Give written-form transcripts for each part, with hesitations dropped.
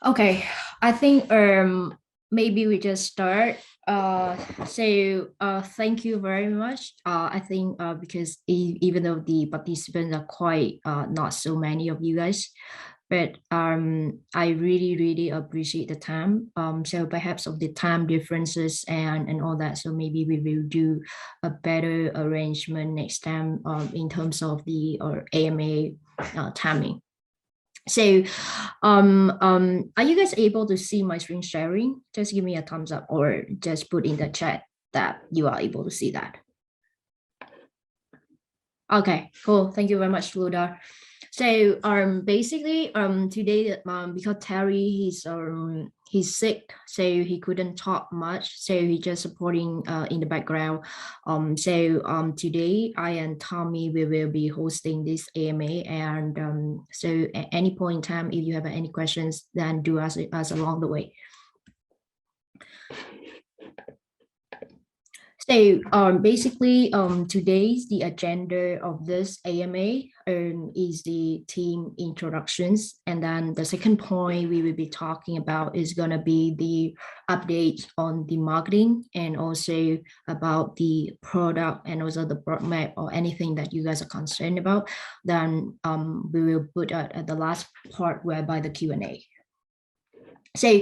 Okay, I think maybe we just start. Thank you very much. I think because even though the participants are quite not so many of you guys, but I really appreciate the time. So perhaps of the time differences and all that. So maybe we will do a better arrangement next time in terms of the or AMA timing. So, are you guys able to see my screen sharing? Just give me a thumbs up or just put in the chat that you are able to see that. Okay, cool. Thank you very much, Luda. So basically today because Terry he's sick, so he couldn't talk much, so he just supporting in the background. Today I and Tommy we will be hosting this AMA, and so at any point in time if you have any questions then do ask us along the way. So basically, today's the agenda of this AMA is the team introductions, and then the second point we will be talking about is going to be the update on the marketing and also about the product and also the roadmap or anything that you guys are concerned about. Then we will put at the last part whereby the Q&A. So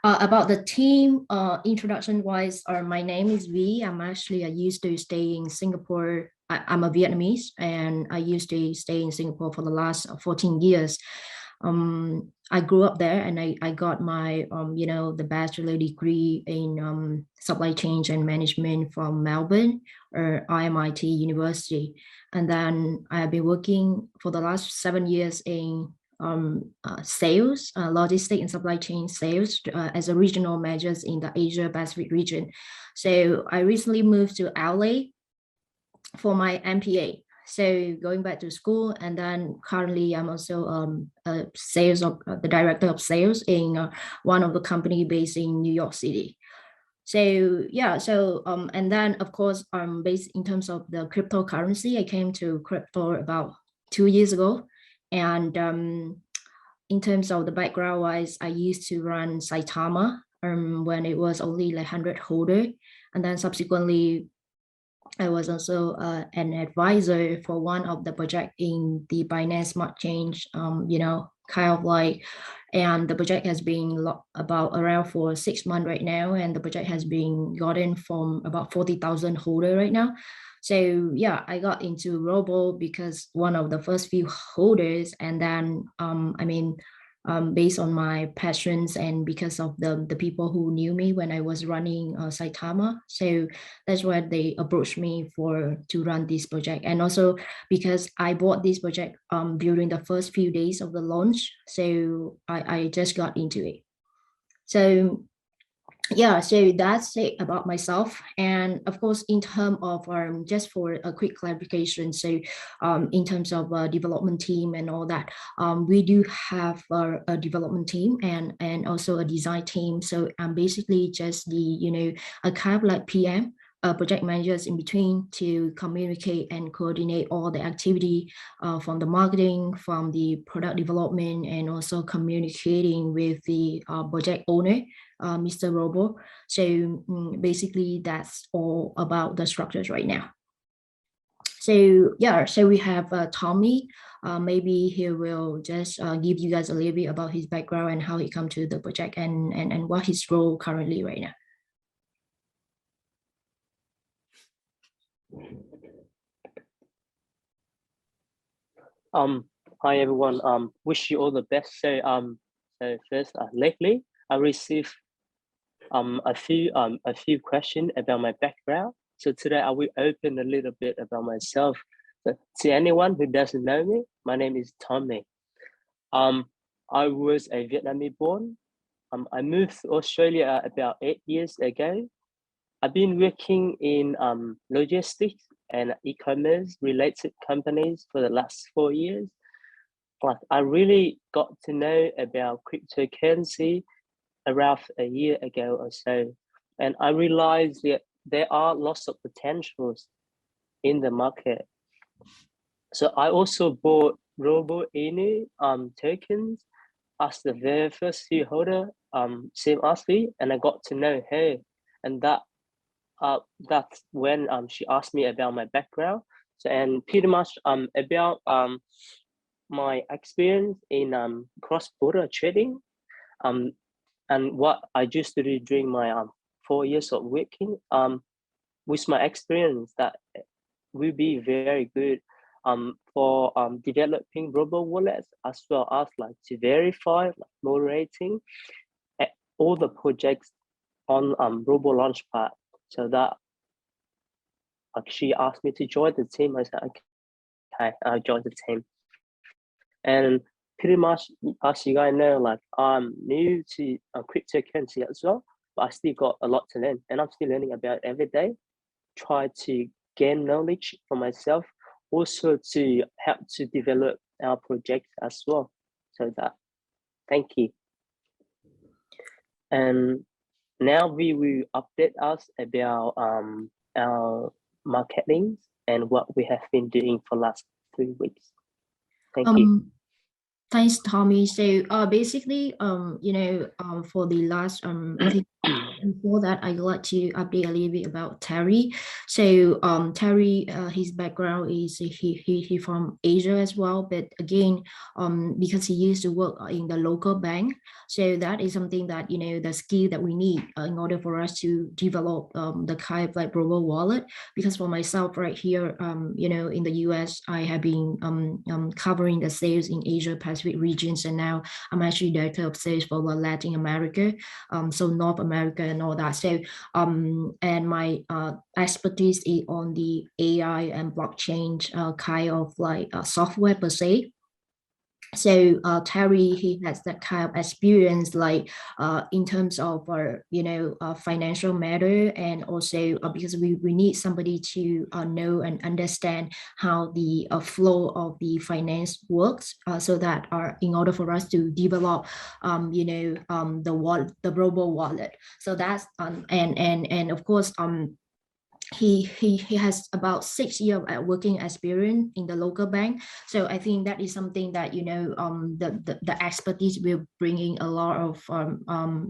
about the team introduction wise, my name is V. I used to stay in Singapore. I'm a Vietnamese and I used to stay in Singapore for the last 14 years. I grew up there and I got my, the bachelor degree in supply chain and management from Melbourne or IMIT University. And then I have been working for the last 7 years in sales, logistic and supply chain sales as a regional managers in the Asia Pacific region. So I recently moved to LA for my MPA. So going back to school, and then currently I'm also the director of sales in one of the company based in New York City. So yeah, and then of course based in terms of the cryptocurrency, I came to crypto about 2 years ago. And in terms of the background wise, I used to run Saitama when it was only like 100 holder. And then subsequently, I was also an advisor for one of the project in the Binance Smart Change, kind of like, and the project has been about around for 6 months right now. And the project has been gotten from about 40,000 holder right now. So yeah, I got into Robo because one of the first few holders, and then based on my passions and because of the people who knew me when I was running Saitama, so that's why they approached me to run this project, and also because I bought this project during the first few days of the launch, so I just got into it. So yeah, so that's it about myself. And of course, in terms of just for a quick clarification, so in terms of development team and all that, we do have a development team and also a design team. So I'm basically just the a kind of like PM, project managers in between to communicate and coordinate all the activity from the marketing, from the product development, and also communicating with the project owner, Mr. Robo. So basically that's all about the structures right now. So yeah, so we have Tommy. Maybe he will just give you guys a little bit about his background and how he come to the project and what his role currently right now. Hi everyone. Wish you all the best. So first, lately I received a few questions about my background. So today I will open a little bit about myself. So, to anyone who doesn't know me, my name is Tommy. I was a Vietnamese born. I moved to Australia about 8 years ago. I've been working in logistics and e-commerce related companies for the last 4 years. But I really got to know about cryptocurrency around a year ago or so. And I realized that there are lots of potentials in the market. So I also bought ROBO INU tokens as the very first shareholder, same as me, and I got to know her, and that's when she asked me about my background. So and pretty much about my experience in cross-border trading, and what I used to do during my 4 years of working. With my experience, that will be very good for developing robo wallets, as well as like to verify, like moderating all the projects on robo launchpad. So that she asked me to join the team. I said okay, I'll join the team. And pretty much, as you guys know, like I'm new to cryptocurrency as well, but I still got a lot to learn, and I'm still learning about it every day. Try to gain knowledge for myself, also to help to develop our project as well. So that, thank you. And now we will update us about our marketing and what we have been doing for last 3 weeks. Thank you. Thanks, Tommy. So basically, for the last, I think before that, I'd like to update a little bit about Terry. So Terry, his background is he from Asia as well, but again, because he used to work in the local bank, so that is something that the skill that we need in order for us to develop the kind of like robo wallet. Because for myself right here, in the US, I have been covering the sales in Asia Pacific regions, and now I'm actually director of sales for Latin America, so North America and all that. So and my expertise is on the AI and blockchain kind of like software per se. So Terry, he has that kind of experience, like in terms of financial matter, and also because we need somebody to know and understand how the flow of the finance works, so that in order for us to develop the robo wallet. So that's and of course he has about 6 years of working experience in the local bank. So I think that is something that the expertise will bringing a lot of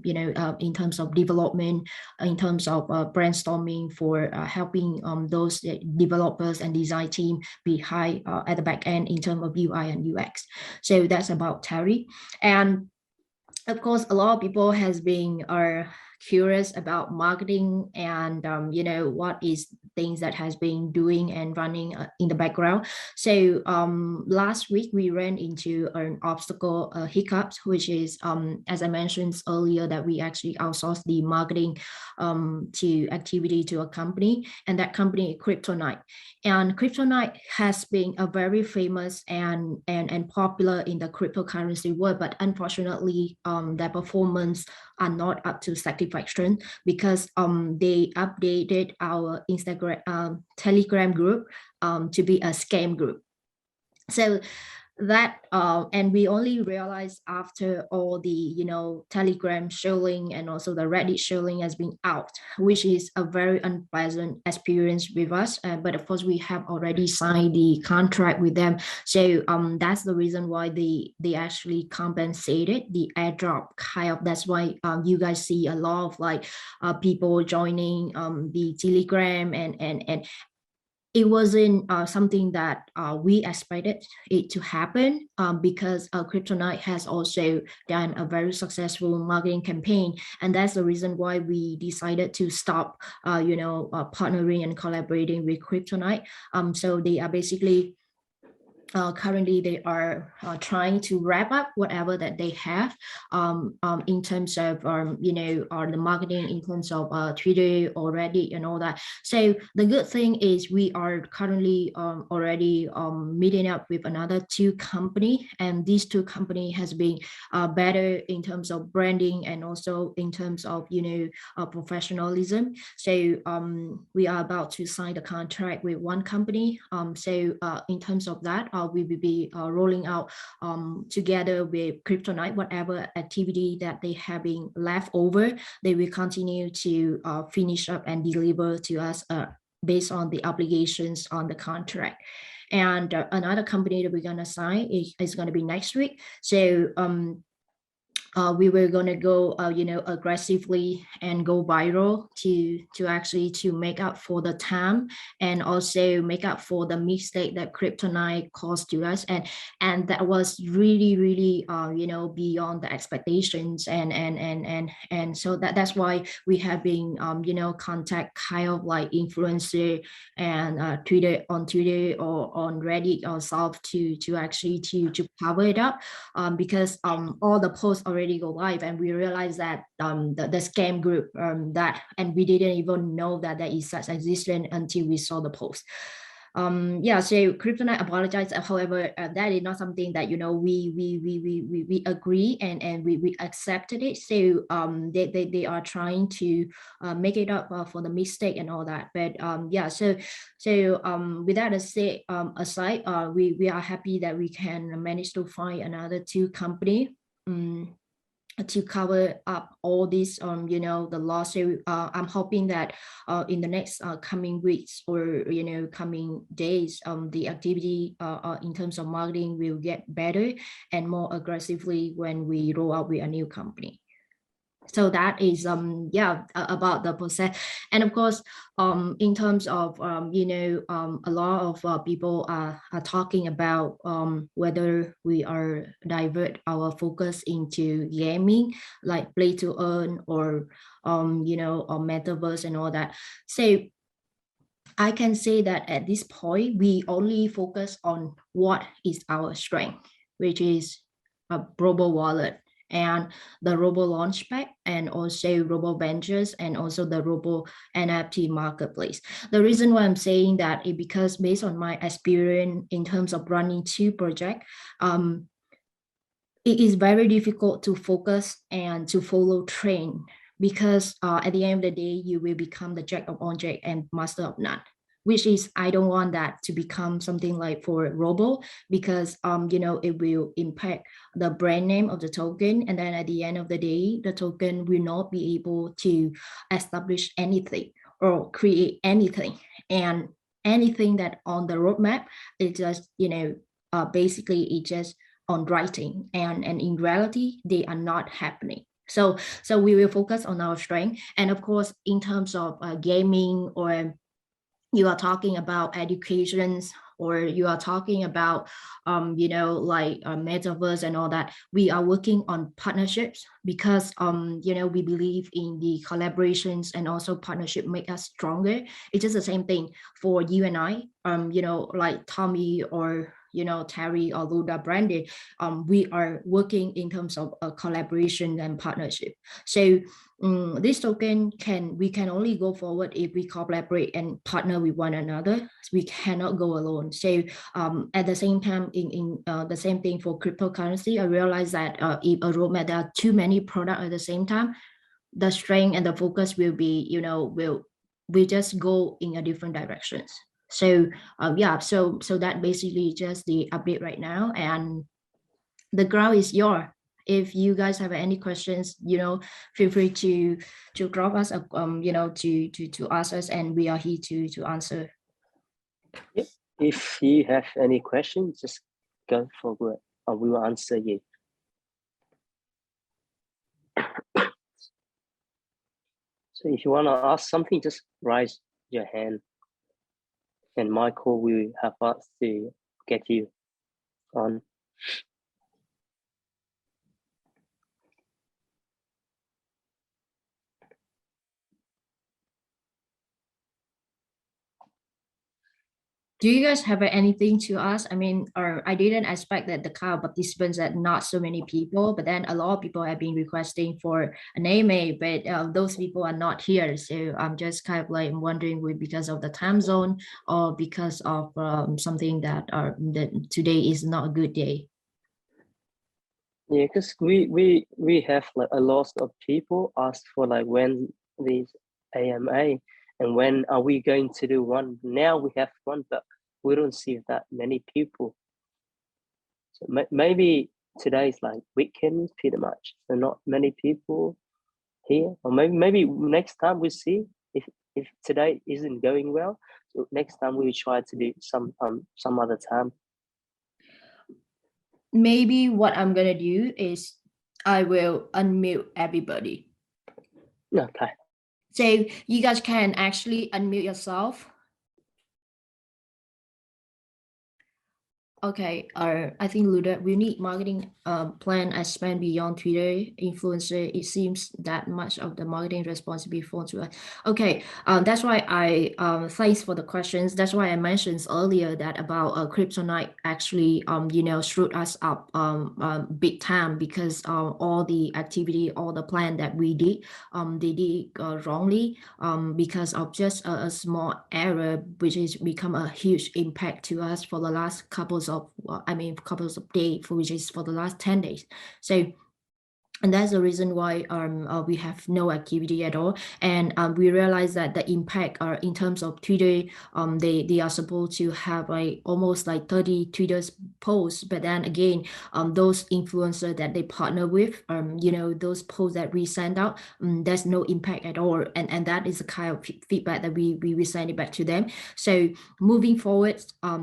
in terms of development, in terms of brainstorming for helping those developers and design team be high at the back end in terms of UI and UX. So that's about Terry. And of course, a lot of people has been curious about marketing and what is things that has been doing and running in the background. So last week we ran into an obstacle, hiccups, which is as I mentioned earlier, that we actually outsourced the marketing to activity to a company, and that company is Kryptonite. And Kryptonite has been a very famous and popular in the cryptocurrency world, but unfortunately their performance are not up to satisfaction, because they updated our Instagram Telegram group to be a scam group. So that and we only realized after all the Telegram showing and also the Reddit showing has been out, which is a very unpleasant experience with us, but of course we have already signed the contract with them. So that's the reason why they actually compensated the airdrop kind of. That's why you guys see a lot of like people joining the Telegram, and it wasn't something that we expected it to happen, because Kryptonite has also done a very successful marketing campaign, and that's the reason why we decided to stop, partnering and collaborating with Kryptonite. So they are basically currently they are trying to wrap up whatever that they have in terms of the marketing, in terms of Twitter or Reddit and all that. So the good thing is we are currently already meeting up with another 2 company, and these 2 company has been better in terms of branding and also in terms of professionalism. So we are about to sign the contract with one company. So in terms of that, we will be rolling out together with Kryptonite whatever activity that they have been left over. They will continue to finish up and deliver to us based on the obligations on the contract. And another company that we're going to sign is going to be next week. So we were gonna go, aggressively and go viral to actually to make up for the time and also make up for the mistake that Kryptonite caused to us, and that was really really beyond the expectations, and so that's why we have been contact kind of like influencer and Twitter or on Reddit ourselves to actually to cover it up, because all the posts already go live, and we realized that the scam group that, and we didn't even know that there is such existence until we saw the post. Yeah, so Kryptonite apologized. However, that is not something that we agree, and we accepted it. So they are trying to make it up for the mistake and all that. But yeah, so with that aside, we are happy that we can manage to find another two company to cover up all this the loss. So I'm hoping that in the next coming weeks or coming days, the activity in terms of marketing will get better and more aggressively when we roll out with a new company. So that is about the process. And of course, in terms of a lot of people are talking about whether we are divert our focus into gaming, like play to earn, or or metaverse and all that. So I can say that at this point we only focus on what is our strength, which is a Robo wallet and the Robo Launchpad, and also Robo Ventures, and also the Robo NFT marketplace. The reason why I'm saying that is because based on my experience in terms of running two projects, it is very difficult to focus and to follow trend, because at the end of the day, you will become the jack of all jack and master of none, which is, I don't want that to become something like for Robo, because it will impact the brand name of the token, and then at the end of the day, the token will not be able to establish anything or create anything, and anything that on the roadmap is just basically it just on writing, and in reality they are not happening. So we will focus on our strength. And of course, in terms of gaming, or you are talking about educations, or you are talking about metaverse and all that, we are working on partnerships, because we believe in the collaborations, and also partnership make us stronger. It's just the same thing for you and I, like Tommy, or Terry, or Luda, Brandy. We are working in terms of a collaboration and partnership. So this token we can only go forward if we collaborate and partner with one another. We cannot go alone. So at the same time, in the same thing for cryptocurrency, I realized that if a roadmap, there are too many products at the same time, the strength and the focus will be, we just go in a different directions. So yeah, so that basically just the update right now, and the ground is yours. If you guys have any questions, feel free to drop us, to ask us, and we are here to answer. If you have any questions, just go forward, and we will answer you. So if you want to ask something, just raise your hand, and Michael will help us to get you on. Do you guys have anything to ask? I mean, or I didn't expect that the kind of participants that not so many people, but then a lot of people have been requesting for an AMA, but those people are not here. So I'm just kind of like wondering, because of the time zone, or because of something that today is not a good day. Yeah, because we have like a lot of people ask for like when these AMA, and when are we going to do one. Now we have one, but we don't see that many people. So maybe today's like weekend pretty much, so not many people here. Or maybe next time we see, if today isn't going well, so next time we will try to do some other time. Maybe what I'm gonna do is I will unmute everybody. Okay. So you guys can actually unmute yourself. Okay, I think Luda, we need marketing plan I spend beyond Twitter influencer. It seems that much of the marketing responsibility falls to us. Okay, that's why I thanks for the questions. That's why I mentioned earlier that about Kryptonite actually screwed us up big time because all the activity, all the plan that we did they did wrongly because of just a small error, which is become a huge impact to us for the last couples of days, which is for the last 10 days. So and that's the reason why we have no activity at all. And we realize that the impact in terms of Twitter, they are supposed to have like almost like 30 Twitter's posts, but then again, those influencers that they partner with, those posts that we send out, there's no impact at all. And that is the kind of feedback that we send it back to them. So moving forward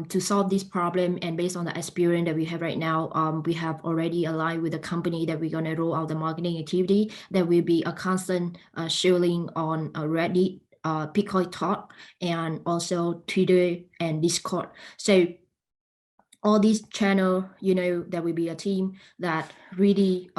to solve this problem, and based on the experience that we have right now, we have already aligned with the company that we're going to roll out the marketing activity. There will be a constant sharing on Reddit, Bitcoin Talk, and also Twitter and Discord. So all these channel, there will be a team that really,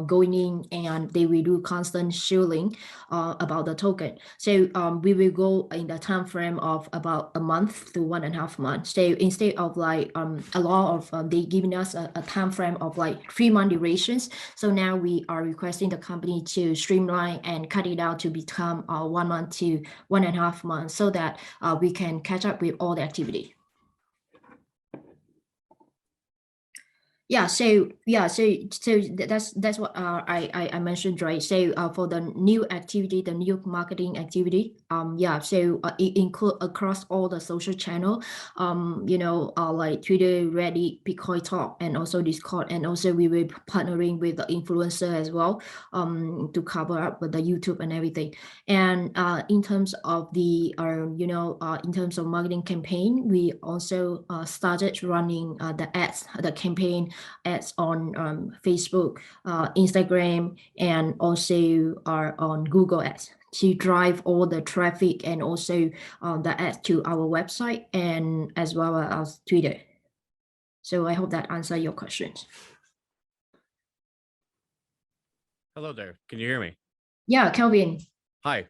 going in and they will do constant sharing about the token. So we will go in the time frame of about a month to 1.5 months. So instead of like a lot of they giving us a time frame of like 3-month durations. So now we are requesting the company to streamline and cut it out to become 1 month to 1.5 months, so that we can catch up with all the activity. So that's what I mentioned, right? So for the new activity, the new marketing activity, so it include across all the social channel, like Twitter, Reddit, Bitcoin Talk, and also Discord, and also we will partnering with the influencer as well, to cover up with the YouTube and everything. And in terms of the in terms of marketing campaign, we also started running the ads, the campaign ads on Facebook, Instagram, and also are on Google Ads to drive all the traffic and also the ads to our website and as well as Twitter. So I hope that answers your questions. Hello there. Can you hear me? Yeah, Kelvin. Hi.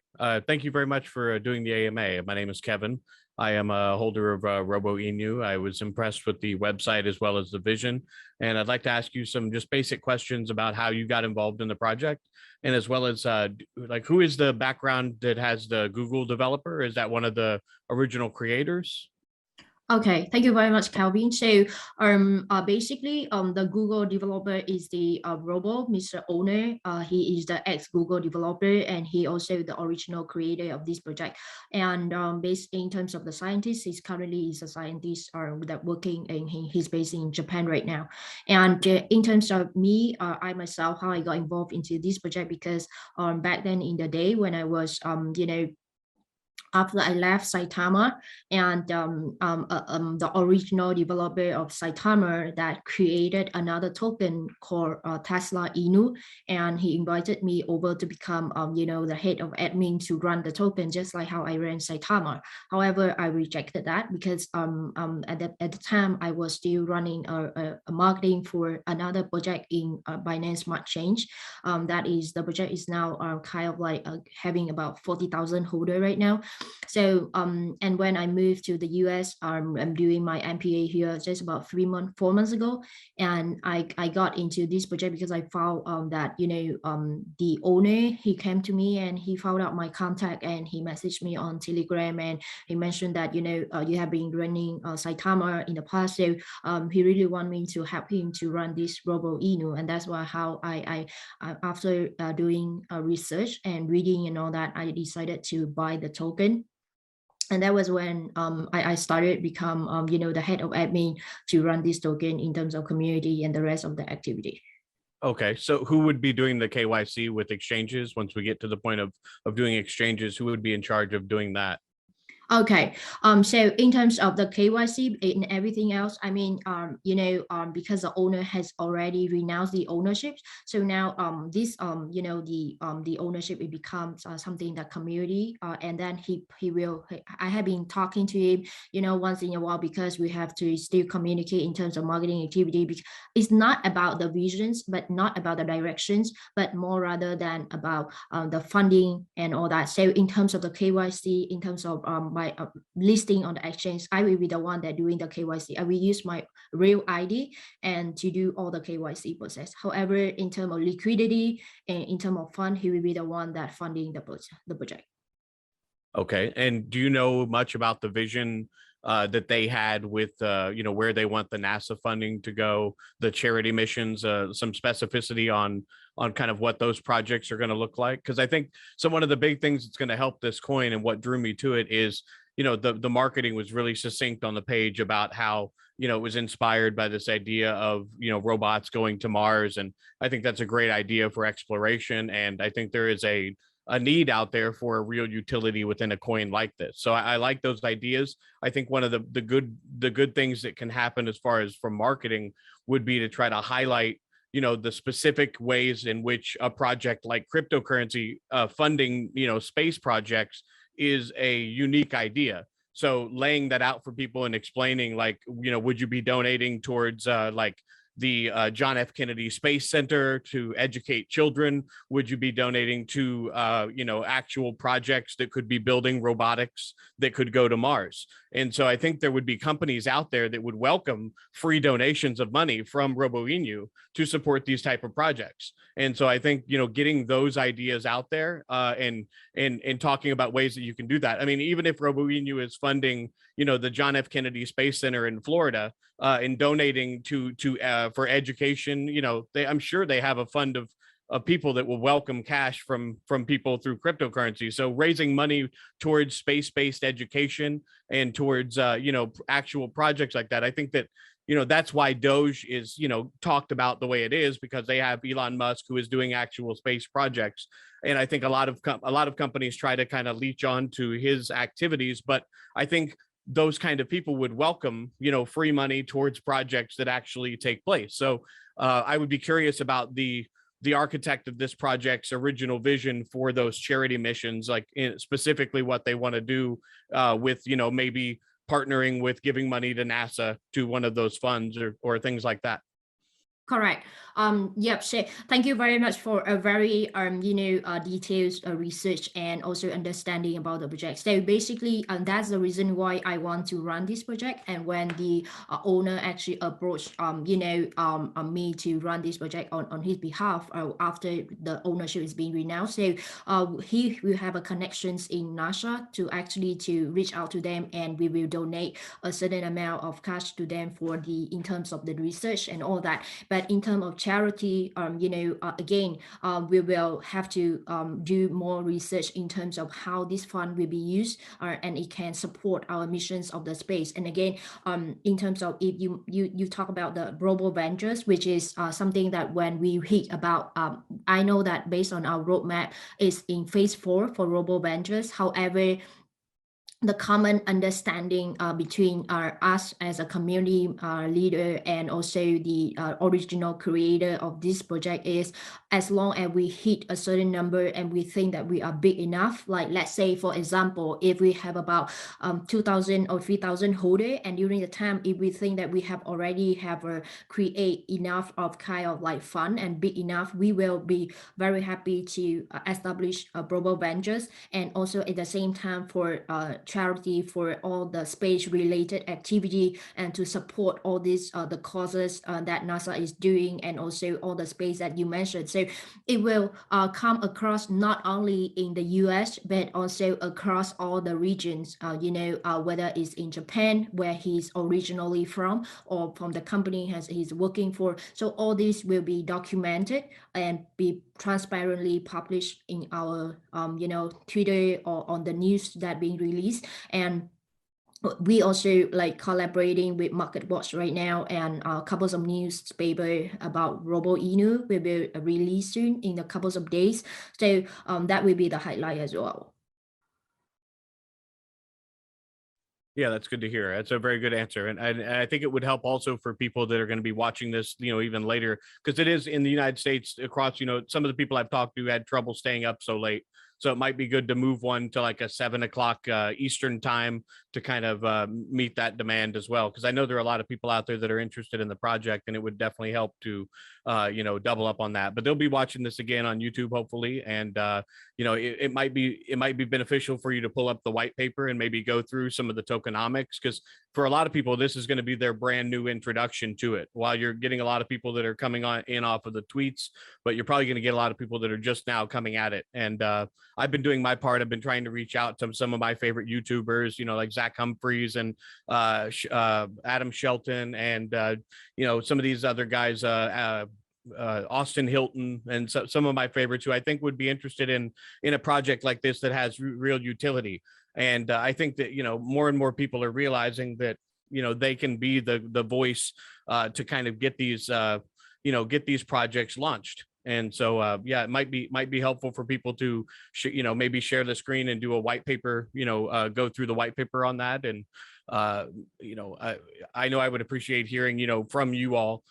Thank you very much for doing the AMA. My name is Kevin. I am a holder of ROBO INU. I was impressed with the website as well as the vision. And I'd like to ask you some just basic questions about how you got involved in the project, and as well as like who is the background that has the Google developer? Is that one of the original creators? Okay, thank you very much, Calvin. So basically the Google developer is the Robo, Mr. Owner. He is the ex-Google developer, and he also the original creator of this project. And based in terms of the scientist, he's currently is a scientist that working in he's based in Japan right now. And in terms of me, I myself, how I got involved into this project, because back then in the day when I was after I left Saitama, and the original developer of Saitama that created another token called Tesla Inu, and he invited me over to become, the head of admin to run the token, just like how I ran Saitama. However, I rejected that because at the time I was still running a marketing for another project in Binance Smart Change. That is the project is now kind of like having about 40,000 holder right now. So and when I moved to the US, I'm doing my MPA here just about 4 months ago, and I got into this project because I found that the owner, he came to me and he found out my contact and he messaged me on Telegram, and he mentioned that you have been running Saitama in the past, so he really want me to help him to run this Robo Inu, and that's why how I after doing research and reading and all that, I decided to buy the token. And that was when I started become the head of admin to run this token in terms of community and the rest of the activity. Okay, so who would be doing the KYC with exchanges once we get to the point of doing exchanges? Who would be in charge of doing that? Okay. So in terms of the KYC and everything else, I mean, because the owner has already renounced the ownership, so now the ownership, it becomes something that community, and then I have been talking to him, once in a while, because we have to still communicate in terms of marketing activity. Because it's not about the visions, but not about the directions, but more rather than about the funding and all that. So in terms of the KYC, in terms of my listing on the exchange, I will be the one that doing the KYC. I will use my real ID and to do all the KYC process. However, in terms of liquidity and in terms of fund, he will be the one that funding the project. Okay. And do you know much about the vision that they had with, where they want the NASA funding to go, the charity missions, some specificity on kind of what those projects are going to look like? Because I think one of the big things that's going to help this coin, and what drew me to it, is, the marketing was really succinct on the page about how, it was inspired by this idea of, robots going to Mars. And I think that's a great idea for exploration. And I think there is a need out there for a real utility within a coin like this. So I like those ideas. I think one of the good things that can happen as far as from marketing would be to try to highlight, the specific ways in which a project like cryptocurrency funding, space projects is a unique idea. So laying that out for people and explaining, like, would you be donating towards like the John F. Kennedy Space Center to educate children? Would you be donating to, actual projects that could be building robotics that could go to Mars? And so I think there would be companies out there that would welcome free donations of money from Roboinu to support these type of projects. And so I think, getting those ideas out there and talking about ways that you can do that. I mean, even if Roboinu is funding, the John F. Kennedy Space Center in Florida, and donating to for education, I'm sure they have a fund of people that will welcome cash from people through cryptocurrency. So raising money towards space-based education and towards actual projects like that, I think that that's why Doge is talked about the way it is, because they have Elon Musk, who is doing actual space projects. And I think a lot of companies try to kind of leech on to his activities, but I think those kind of people would welcome, free money towards projects that actually take place. So I would be curious about the architect of this project's original vision for those charity missions, like specifically what they want to do with, maybe partnering with giving money to NASA to one of those funds or things like that. Correct. Yep. So thank you very much for a very detailed research and also understanding about the project. So basically, that's the reason why I want to run this project. And when the owner actually approached me to run this project on his behalf after the ownership is being renounced, so he will have a connections in NASA to reach out to them, and we will donate a certain amount of cash to them in terms of the research and all that. But in terms of charity, again, we will have to do more research in terms of how this fund will be used, and it can support our missions of the space. And again, in terms of, if you talk about the Robo Ventures, which is something that when we hit about, I know that based on our roadmap is in phase 4 for Robo Ventures. However, the common understanding between us as a community leader and also the original creator of this project is, as long as we hit a certain number and we think that we are big enough, like let's say, for example, if we have about 2,000 or 3,000 holder, and during the time, if we think that we have already create enough of kind of like fund and big enough, we will be very happy to establish Robo Ventures, and also at the same time for charity for all the space related activity, and to support all these the causes that NASA is doing, and also all the space that you mentioned. So it will come across not only in the US, but also across all the regions, whether it's in Japan, where he's originally from, or from the company he's working for. So all this will be documented and be transparently published in our Twitter or on the news that being released. And we also like collaborating with MarketWatch right now, and a couple of newspaper about Robo Inu will be released soon in a couple of days. So that will be the highlight as well. Yeah, that's good to hear. That's a very good answer. And I think it would help also for people that are going to be watching this, even later, because it is in the United States across, some of the people I've talked to had trouble staying up so late. So it might be good to move one to like a 7 o'clock Eastern time to kind of meet that demand as well. Because I know there are a lot of people out there that are interested in the project, and it would definitely help to, double up on that. But they'll be watching this again on YouTube, hopefully. And, it might be beneficial for you to pull up the white paper and maybe go through some of the tokenomics, because for a lot of people, this is going to be their brand new introduction to it. While you're getting a lot of people that are coming in off of the tweets, but you're probably going to get a lot of people that are just now coming at it. And I've been doing my part. I've been trying to reach out to some of my favorite YouTubers, like Zach Humphreys and Adam Shelton, and some of these other guys, Austin Hilton, and some of my favorites who I think would be interested in a project like this that has real utility. And I think that more and more people are realizing that they can be the voice to kind of get these projects launched. And so yeah, it might be helpful for people to maybe share the screen and do a white paper, go through the white paper on that. And I know I would appreciate hearing from you all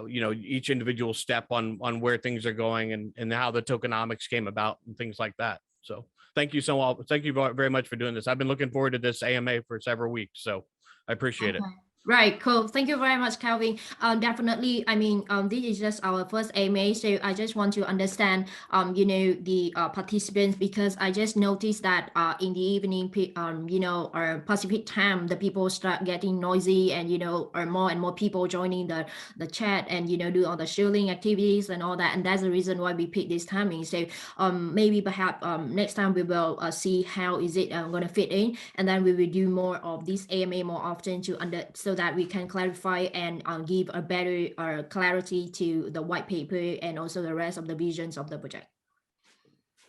each individual step on where things are going, and how the tokenomics came about and things like that. So thank you very much for doing this. I've been looking forward to this AMA for several weeks, so I appreciate it. Right, cool. Thank you very much, Calvin. Definitely, I mean, this is just our first AMA, so I just want to understand, the participants, because I just noticed that in the evening, our Pacific time, the people start getting noisy, and are more and more people joining the chat, and do all the sharing activities and all that, and that's the reason why we picked this timing. So maybe perhaps next time we will see how is it going to fit in, and then we will do more of this AMA more often so that we can clarify and give a better clarity to the white paper and also the rest of the visions of the project.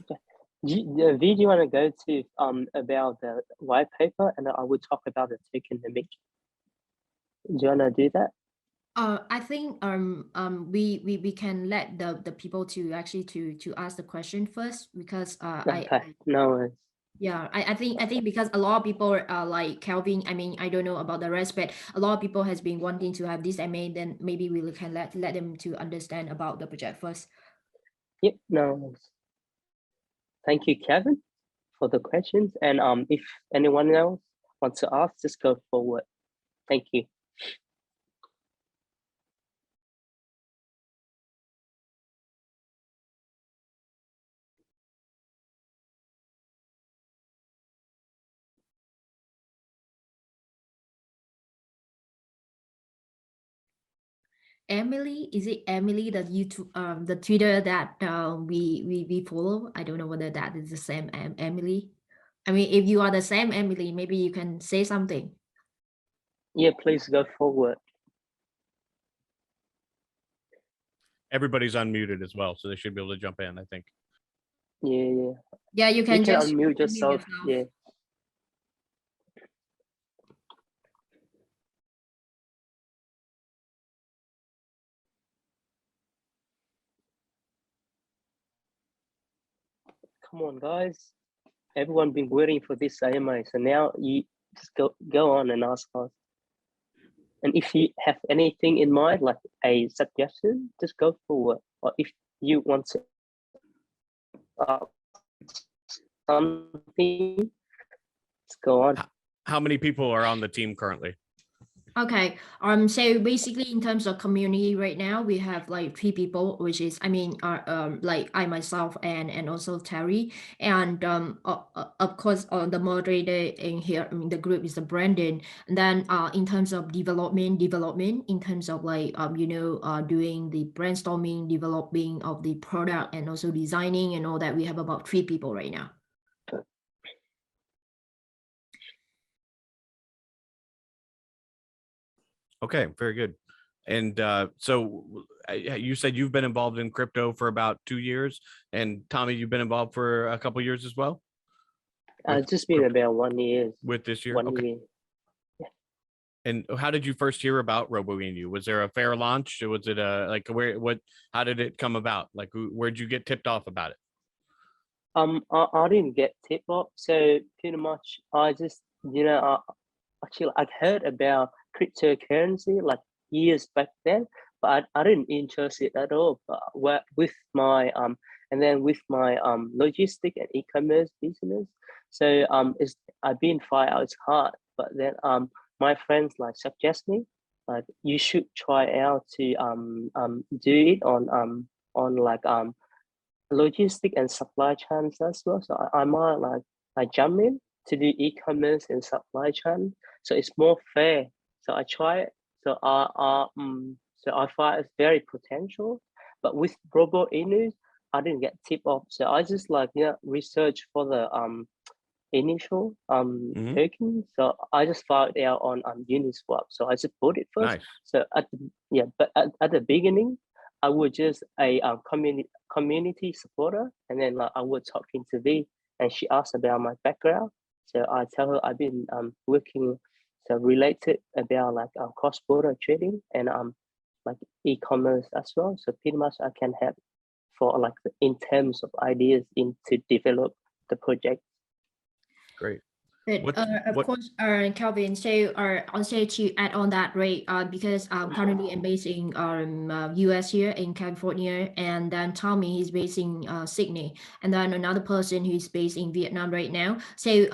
Okay. Do you want to go to about the white paper, and I will talk about the tokenomics? Do you want to do that? I think we can let the people to actually to ask the question first, because No worries. Yeah, I think because a lot of people like Calvin, I mean, I don't know about the rest, but a lot of people has been wanting to have this MA, then maybe we can let them to understand about the project first. Yep, no worries. Thank you, Kevin, for the questions. And if anyone else wants to ask, just go forward. Thank you. Emily, is it Emily, the YouTube, the Twitter that we follow? I don't know whether that is the same Emily. I mean, if you are the same Emily, maybe you can say something. Yeah, please go forward. Everybody's unmuted as well, so they should be able to jump in, I think. Yeah. Yeah, you can just unmute yourself. Yeah. Come on, guys. Everyone been waiting for this AMA, so now you just go on and ask us. And if you have anything in mind, like a suggestion, just go forward. Or if you want to something, let's go on. How many people are on the team currently? Okay. So basically, in terms of community right now, we have like 3 people, which is, I mean, like I myself and also Terry, and of course, the moderator in here, I mean, the group is the Brandon. And then in terms of development, in terms of like doing the brainstorming, developing of the product, and also designing and all that, we have about 3 people right now. Okay, very good. And so you said you've been involved in crypto for about 2 years, and Tommy, you've been involved for a couple of years as well? Just been about 1 year. With this year? 1 year. Yeah. And how did you first hear about RoboInu? Was there a fair launch? Was it how did it come about? Like, where'd you get tipped off about it? I didn't get tipped off, so pretty much I just actually I heard about cryptocurrency like years back then, but I didn't interested at all. But with my and then with my logistic and e-commerce business, so it's I've been 5 hours hard, but then my friends like suggest me like you should try out to do it on like logistic and supply chains as well. So I might like I jump in to do e-commerce and supply chain. So it's more fair. So I try it. So I find it's very potential. But with Robo Inu, I didn't get tip off. So I just like research for the initial token. So I just found out on Uniswap. So I just bought it first. Nice. So but at the beginning, I was just a community supporter, and then like I was talking to V, and she asked about my background. So I tell her I've been working so related about like cross-border trading and like e-commerce as well. So pretty much I can help for like in terms of ideas to develop the project. Great. But of course, Calvin, so also to add on that, right, because currently I'm based in US here in California, and then Tommy is based in Sydney, and then another person who's based in Vietnam right now. So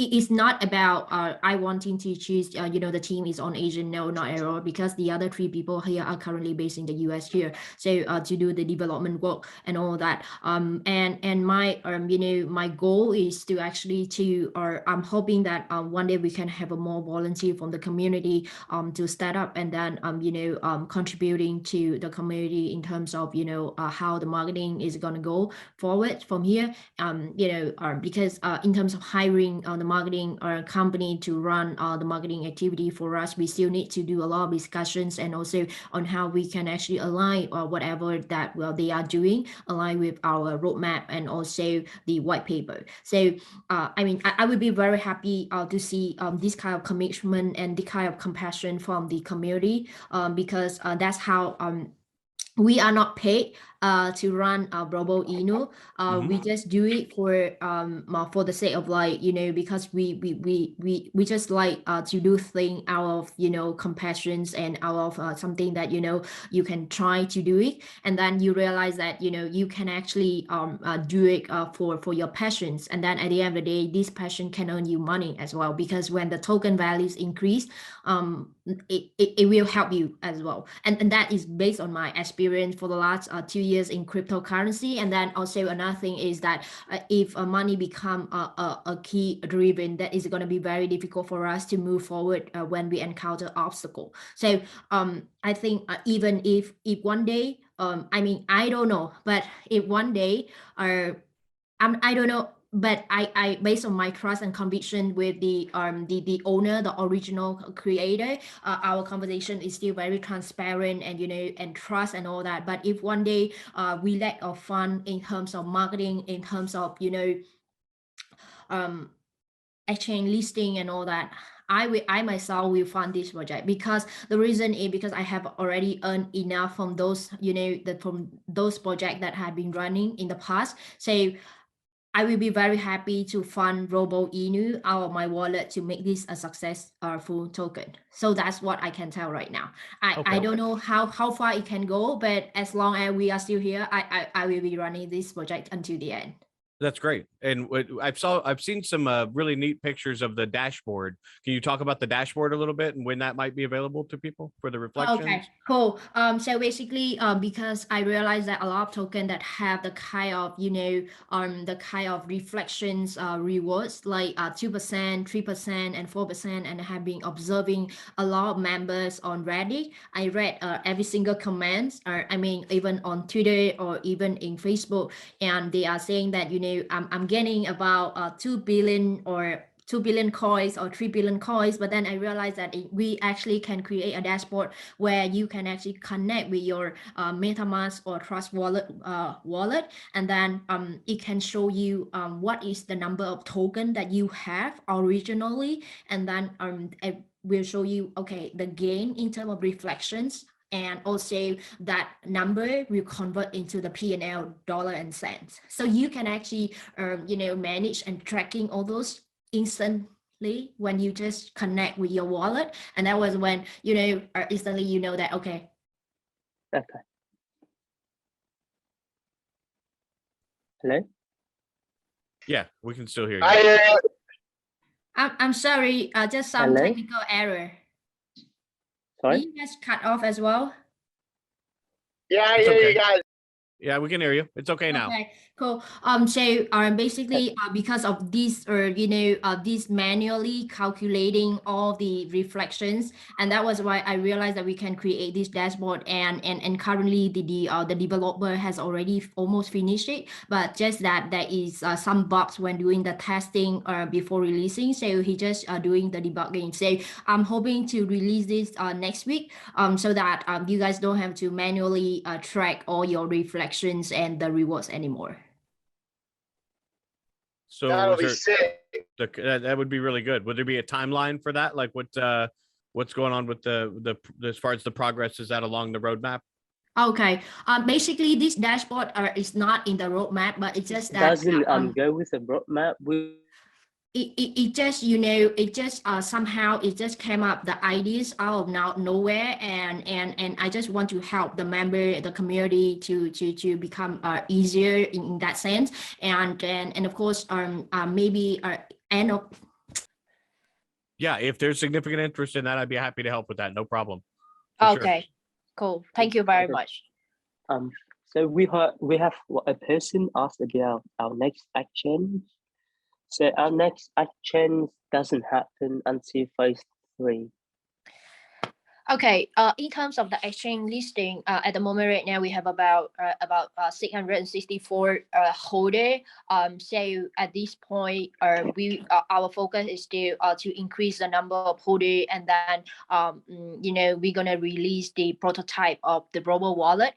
it is not about I wanting to choose, the team is on Asian, no, not at all, because the other 3 people here are currently based in the US here. So to do the development work and all that. And my, my goal is to actually I'm hoping that one day we can have a more volunteer from the community to start up and then, contributing to the community in terms of, how the marketing is going to go forward from here. Because in terms of hiring the marketing company to run the marketing activity for us, we still need to do a lot of discussions and also on how we can actually align whatever that they are doing, align with our roadmap and also the white paper. So I would be very happy to see this kind of commitment and the kind of compassion from the community, because that's how we are not paid to run Robo Inu. We just do it for the sake of like, because we just like to do things out of compassions and out of something that you can try to do it, and then you realize that you can actually do it for your passions, and then at the end of the day this passion can earn you money as well, because when the token values increase, it will help you as well, and that is based on my experience for the last 2 years in cryptocurrency. And then also another thing is that if money become a key driven, that is going to be very difficult for us to move forward when we encounter obstacle. So I think even if one day I don't know, but if one day I don't know, but I based on my trust and conviction with the owner, the original creator, our conversation is still very transparent and and trust and all that. But if one day we lack of fund in terms of marketing, in terms of exchange listing and all that, I myself will fund this project, because the reason is because I have already earned enough from those from those projects that have been running in the past. So I will be very happy to fund Robo Inu out of my wallet to make this a successful token. So that's what I can tell right now. I don't know how far it can go, but as long as we are still here, I will be running this project until the end. That's great. And I've seen some really neat pictures of the dashboard. Can you talk about the dashboard a little bit and when that might be available to people for the reflections? Okay, cool. So basically, because I realized that a lot of tokens that have the kind of the kind of reflections rewards like 2%, 3%, and 4%, and I have been observing a lot of members on Reddit. I read every single comment, even on Twitter or even in Facebook, and they are saying that I'm getting about 2 billion or 2 billion coins or 3 billion coins, but then I realized that we actually can create a dashboard where you can actually connect with your MetaMask or Trust wallet, and then it can show you what is the number of token that you have originally, and then it will show you the gain in terms of reflections, and also that number will convert into the P&L dollar and cents. So you can actually manage and tracking all those instant immediately when you just connect with your wallet, and that was when instantly you know that okay. Okay. Hello? Yeah, we can still hear you. I'm sorry, just some Hello? technical error. Sorry? Did you guys cut off as well? Yeah, I It's hear okay. you guys. Yeah, we can hear you. It's okay now. Okay, cool. So basically, because of this, this manually calculating all the reflections, and that was why I realized that we can create this dashboard. And currently, the developer has already almost finished it, but just that there is some bugs when doing the testing before releasing. So he just doing the debugging. So I'm hoping to release this next week, so that you guys don't have to manually track all your reflections and the rewards anymore. So That'll was be there, sick. that would be really good. Would there be a timeline for that? Like what's going on with the as far as the progress? Is that along the roadmap? Okay. Basically, this dashboard is not in the roadmap, but it's just that Doesn't go with the roadmap. it just it just somehow it just came up the ideas out of nowhere, and I just want to help the community to become easier in that sense, and of course maybe end of. Yeah, if there's significant interest in that, I'd be happy to help with that. No problem. For Okay, cool. Thank you very much. So we have a person asked about our next exchange. So our next exchange doesn't happen until phase 3. Okay, in terms of the exchange listing, at the moment right now we have about 664 holder. So at this point, our focus is still to increase the number of holder, and then we're gonna release the prototype of the Robo wallet,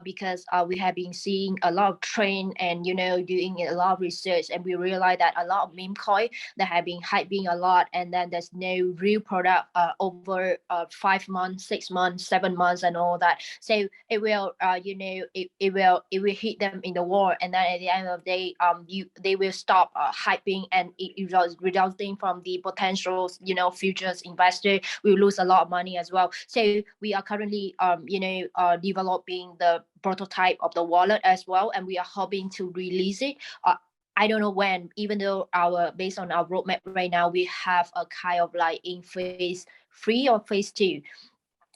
because we have been seeing a lot of trend and doing a lot of research, and we realize that a lot of meme coin that have been hyping a lot, and then there's no real product over 5 months, 6 months, 7 months, and all that. So it will it will hit them in the wall, and then at the end of the day they will stop hyping, and it resulting from the potential futures investor will lose a lot of money as well. So we are currently developing the prototype of the wallet as well, and we are hoping to release it. I don't know when, even though based on our roadmap right now, we have a kind of like in phase 3 or phase 2.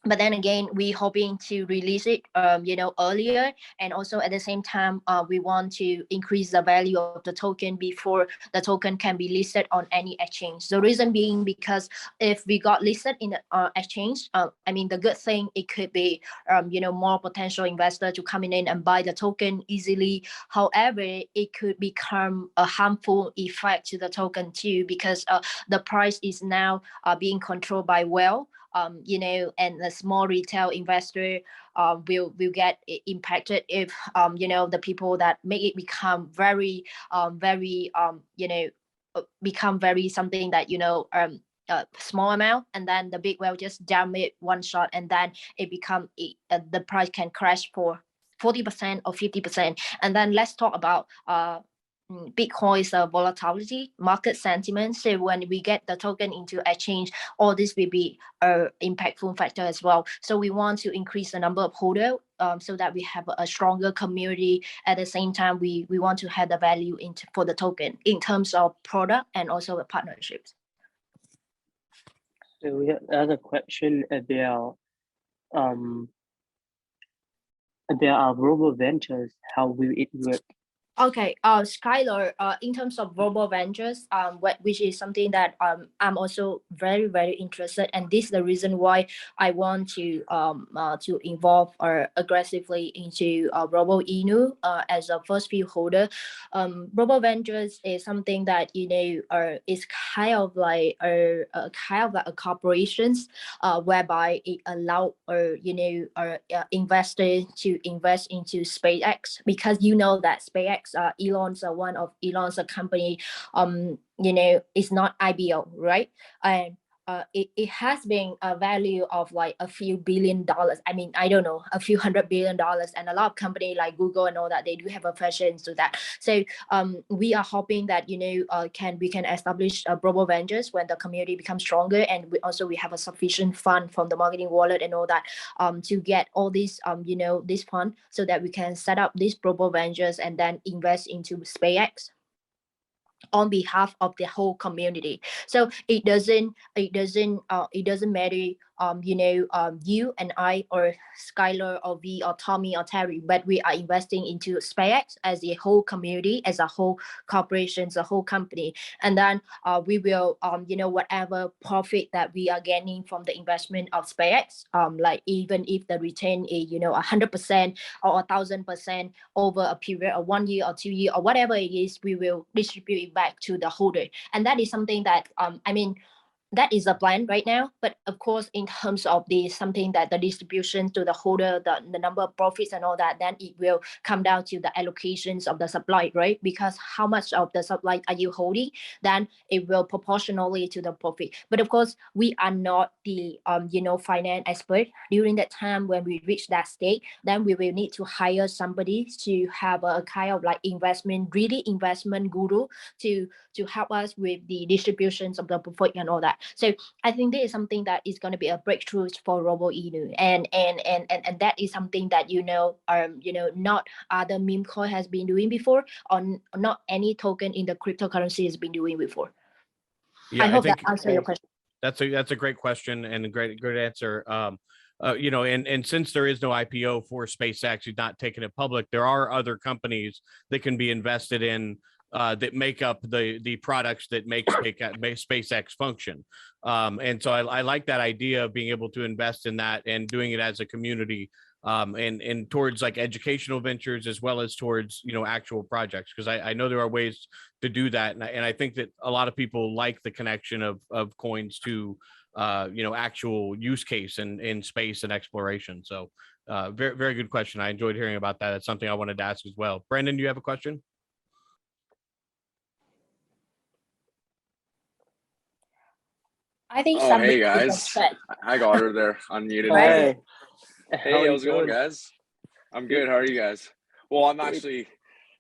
But then again, we're hoping to release it earlier, and also at the same time we want to increase the value of the token before the token can be listed on any exchange. The reason being because if we got listed in the exchange, I mean, the good thing, it could be more potential investor to come in and buy the token easily. However, it could become a harmful effect to the token too, because the price is now being controlled by whale, and the small retail investor will get impacted if the people that make it become very become very something that small amount, and then the big whale just jam it one shot, and then it become the price can crash for 40% or 50%. And then let's talk about Bitcoin's volatility, market sentiment. So when we get the token into exchange, all this will be an impactful factor as well. So we want to increase the number of holders, so that we have a stronger community. At the same time, we want to have the value for the token in terms of product and also the partnerships. So we have another question about our Robo Ventures. How will it work? Okay, Skylar, in terms of Robo Ventures, which is something that I'm also very, very interested, and this is the reason why I want to involve aggressively into Robo Inu as a first few holder. Robo Ventures is something that is kind of like a corporations, whereby it allow investors to invest into SpaceX, because that SpaceX, Elon's one of Elon's company, is not IBO, right? And it has been a value of like a few $billion. I mean, I don't know, a few $100 billion, and a lot of companies like Google and all that, they do have a fashion into that. So we are hoping that we can establish global ventures when the community becomes stronger, and we have a sufficient fund from the marketing wallet and all that to get all these this fund, so that we can set up these global ventures and then invest into SpaceX on behalf of the whole community. So it doesn't matter you and I, or Skylar, or V, or Tommy, or Terry, but we are investing into SpaceX as a whole community, as a whole corporation, as a whole company. And then we will whatever profit that we are gaining from the investment of SpaceX, like even if the return is 100% or 1,000% over a period of 1 year or 2 years or whatever it is, we will distribute it back to the holder. And that is something that that is a plan right now. But of course, in terms of something that the distribution to the holder, the number of profits and all that, then it will come down to the allocations of the supply, right? Because how much of the supply are you holding, then it will proportionally to the profit. But of course, we are not the finance expert. During that time when we reach that state, then we will need to hire somebody to have a kind of like investment guru to help us with the distributions of the profit and all that. So I think this is something that is going to be a breakthrough for Robo INU, and that is something that not other meme coin has been doing before, or not any token in the cryptocurrency has been doing before. Yeah, I hope that answers your question. That's a great question and a great answer. And since there is no IPO for SpaceX, you've not taken it public, there are other companies that can be invested in that make up the products that make SpaceX function. And so I like that idea of being able to invest in that and doing it as a community, and towards like educational ventures as well as towards actual projects, because I know there are ways to do that, and I think that a lot of people like the connection of coins to actual use case in space and exploration. So very, very good question. I enjoyed hearing about that. It's something I wanted to ask as well. Brandon, do you have a question? I think hey guys, I got her there unmuted. Hey, how's it going, guys? I'm good. How are you guys? Well, I'm actually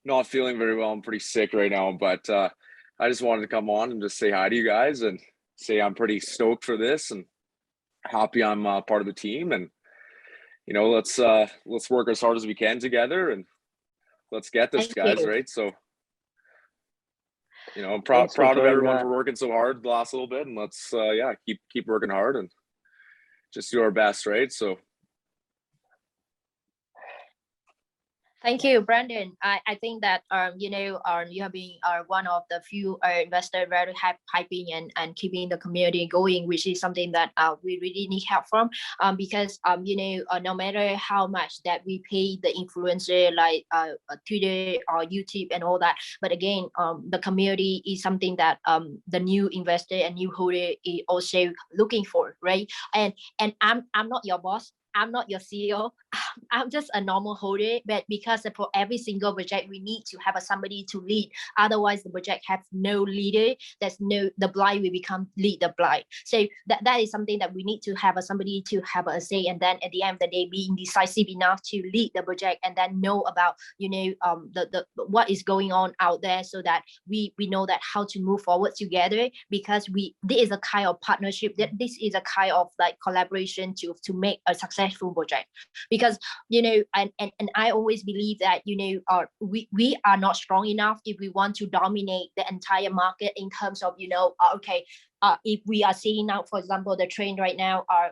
not feeling very well. I'm pretty sick right now, but I just wanted to come on and just say hi to you guys and say I'm pretty stoked for this and happy I'm part of the team. And let's work as hard as we can together and let's get this, guys. Right? So I'm proud of everyone for working so hard the last little bit, and let's keep working hard and just do our best, right? So thank you, Brandon. I think that you have been one of the few investors very hyping and keeping the community going, which is something that we really need help from. Because no matter how much that we pay the influencer like Twitter or YouTube and all that, but again, the community is something that the new investor and new holder is also looking for, right? And I'm not your boss. I'm not your CEO. I'm just a normal holder, but because for every single project, we need to have somebody to lead. Otherwise, the project has no leader. The blind will become lead the blind. So that is something that we need to have somebody to have a say, and then at the end of the day, being decisive enough to lead the project, and then know about the what is going on out there, so that we know that how to move forward together. Because this is a kind of partnership. This is a kind of like collaboration to make a successful project. Because and I always believe that we are not strong enough if we want to dominate the entire market in terms of if we are seeing now, for example, the trend right now are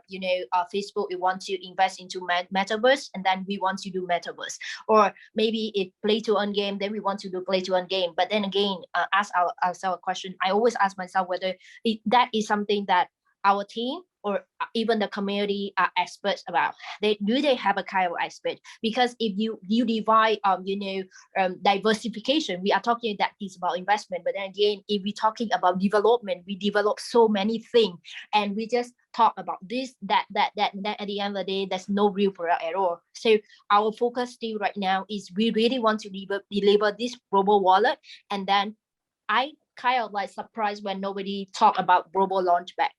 Facebook, we want to invest into metaverse, and then we want to do metaverse. Or maybe if play to earn game, then we want to do play to earn game. But then again, ask ourselves a question. I always ask myself whether that is something that our team or even the community are experts about. They have a kind of expert? Because if you divide diversification, we are talking that is about investment. But then again, if we're talking about development, we develop so many things, and we just talk about this, that at the end of the day, there's no real product at all. So our focus still right now is we really want to deliver this Robo wallet. And then I kind of like surprised when nobody talked about Robo Launchpad.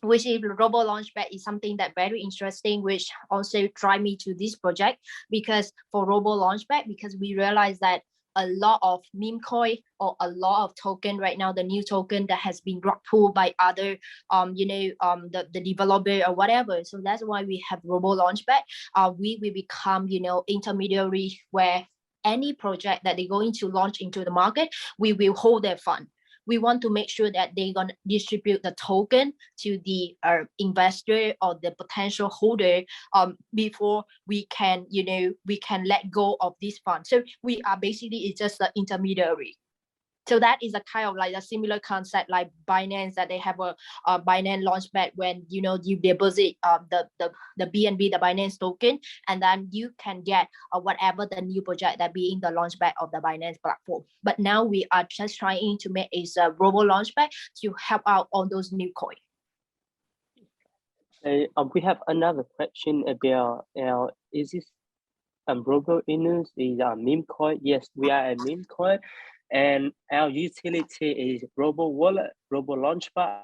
which is Robo Launchpad is something that very interesting, which also drive me to this project, because for Robo Launchpad, because we realize that a lot of meme coin or a lot of token right now, the new token that has been rug pulled by other the developer or whatever. So that's why we have Robo Launchpad. We will become intermediary where any project that they're going to launch into the market, we will hold their fund. We want to make sure that they're going to distribute the token to the investor or the potential holder before we can let go of this fund. So we are basically, it's just the intermediary. So that is a kind of like a similar concept like Binance, that they have a Binance Launchpad when you deposit the BNB, the Binance token, and then you can get whatever the new project that being the Launchpad of the Binance platform. But now we are just trying to make a Robo Launchpad to help out on those new coins. We have another question about is this Robo Inu is a meme coin? Yes, we are a meme coin. And our utility is Robo Wallet, Robo Launchpad,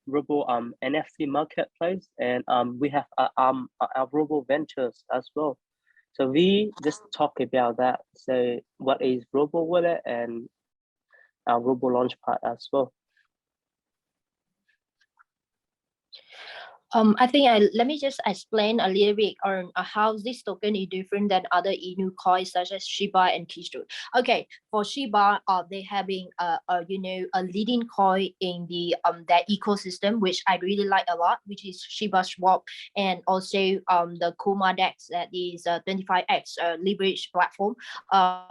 Robo NFT marketplace, and we have our Robo Ventures as well. So we just talk about that. So what is Robo Wallet and our Robo Launchpad as well. I think let me just explain a little bit on how this token is different than other Inu coins such as Shiba and Keystone. Okay, for Shiba, they having a leading coin in the that ecosystem, which I really like a lot, which is Shiba Swap, and also the Kuma DEX, that is 25x leverage platform,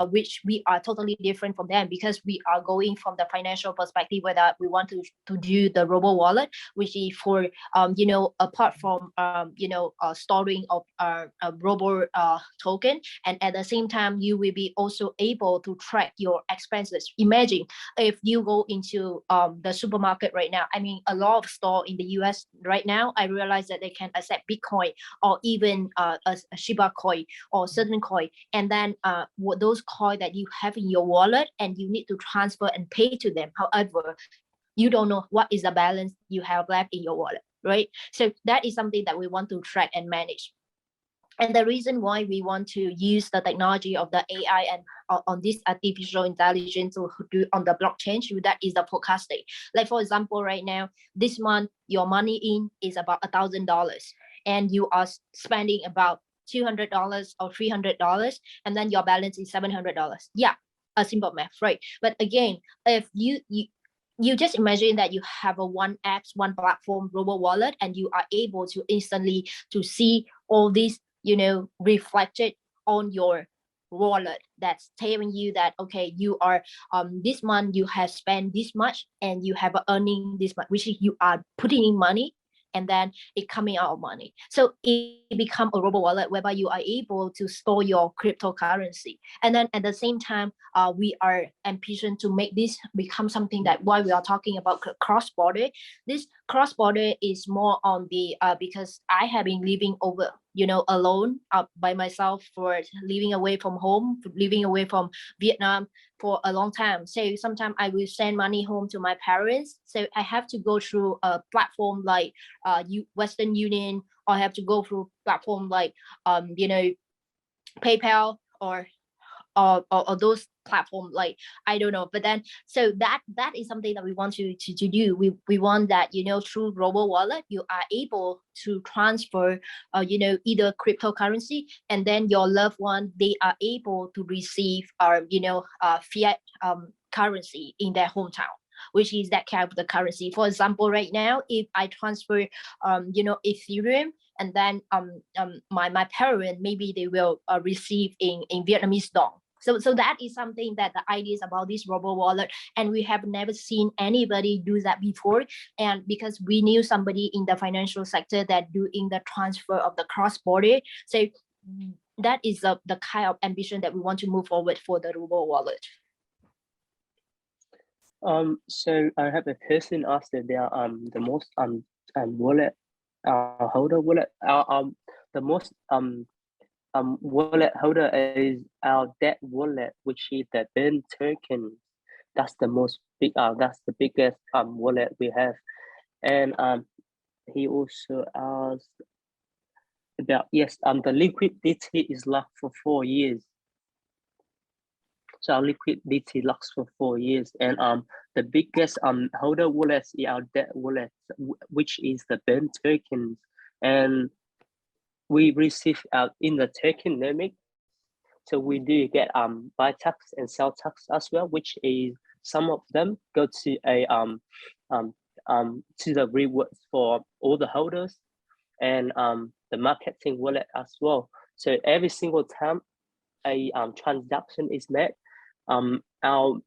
which we are totally different from them, because we are going from the financial perspective, whether we want to do the Robo Wallet, which is for apart from storing of a Robo token, and at the same time you will be also able to track your expenses. Imagine if you go into the supermarket right now. I mean, a lot of store in the US right now, I realize that they can accept Bitcoin or even a Shiba coin or certain coin, and then those coin that you have in your wallet and you need to transfer and pay to them. However, you don't know what is the balance you have left in your wallet, right? So that is something that we want to track and manage. And the reason why we want to use the technology of the AI and on this artificial intelligence to do on the blockchain, that is the forecasting. Like for example, right now, this month, your money in is about $1,000 and you are spending about $200 or $300, and then your balance is $700. Yeah, a simple math, right? But again, if you just imagine that you have a one app, one platform, Robo Wallet, and you are able to instantly to see all these, reflected on your wallet. That's telling you that, okay, you are this month you have spent this much and you have earning this much, which is you are putting in money and then it coming out of money. So it become a Robo Wallet whereby you are able to store your cryptocurrency. And then at the same time, we are ambitious to make this become something that why we are talking about cross-border. This cross-border is more on the, because I have been living over, alone by myself, for living away from home, living away from Vietnam for a long time. So sometimes I will send money home to my parents. So I have to go through a platform like Western Union, or I have to go through platform like PayPal or those platform, like I don't know. But then so that is something that we want to do. We want that through Robo Wallet you are able to transfer either cryptocurrency, and then your loved one, they are able to receive fiat currency in their hometown, which is that kind of the currency. For example, right now, if I transfer Ethereum, and then my parent, maybe they will receive in Vietnamese dong. So that is something that the ideas about this Robo Wallet, and we have never seen anybody do that before. And because we knew somebody in the financial sector that doing the transfer of the cross border, so that is the kind of ambition that we want to move forward for the Robo Wallet. So I have a person asked that they are the most wallet holder wallet. The most wallet holder is our debt wallet, which is the Ben token. That's the most big. That's the biggest wallet we have, and he also asked about, yes, the liquidity is locked for 4 years. So our liquidity locks for 4 years, and the biggest holder wallets is our debt wallet, which is the Ben tokens, and we receive out in the tokenomics. So we do get buy tax and sell tax as well, which is some of them go to a to the rewards for all the holders, and the marketing wallet as well. So every single time a transaction is made, our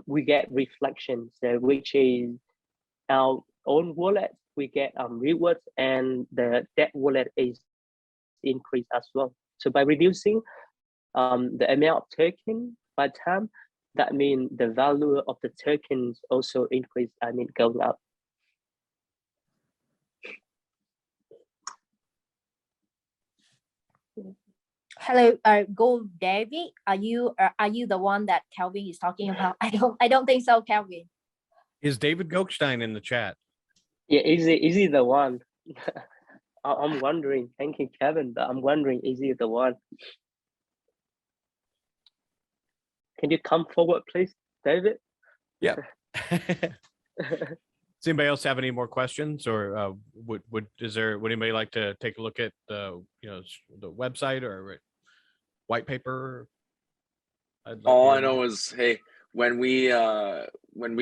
we get reflection, so which is our own wallet, we get rewards, and the debt wallet is increased as well. So by reducing the amount of token by time, that means the value of the tokens also increase, going up. Hello, Go David. Are you the one that Calvin is talking about? I don't think so, Calvin. Is David Goldstein in the chat? Yeah, is he the one? I'm wondering. Thank you, Kevin, but I'm wondering, is he the one? Can you come forward, please, David? Yeah. Does anybody else have any more questions, or would anybody like to take a look at the the website or white paper? All I know is, hey, when we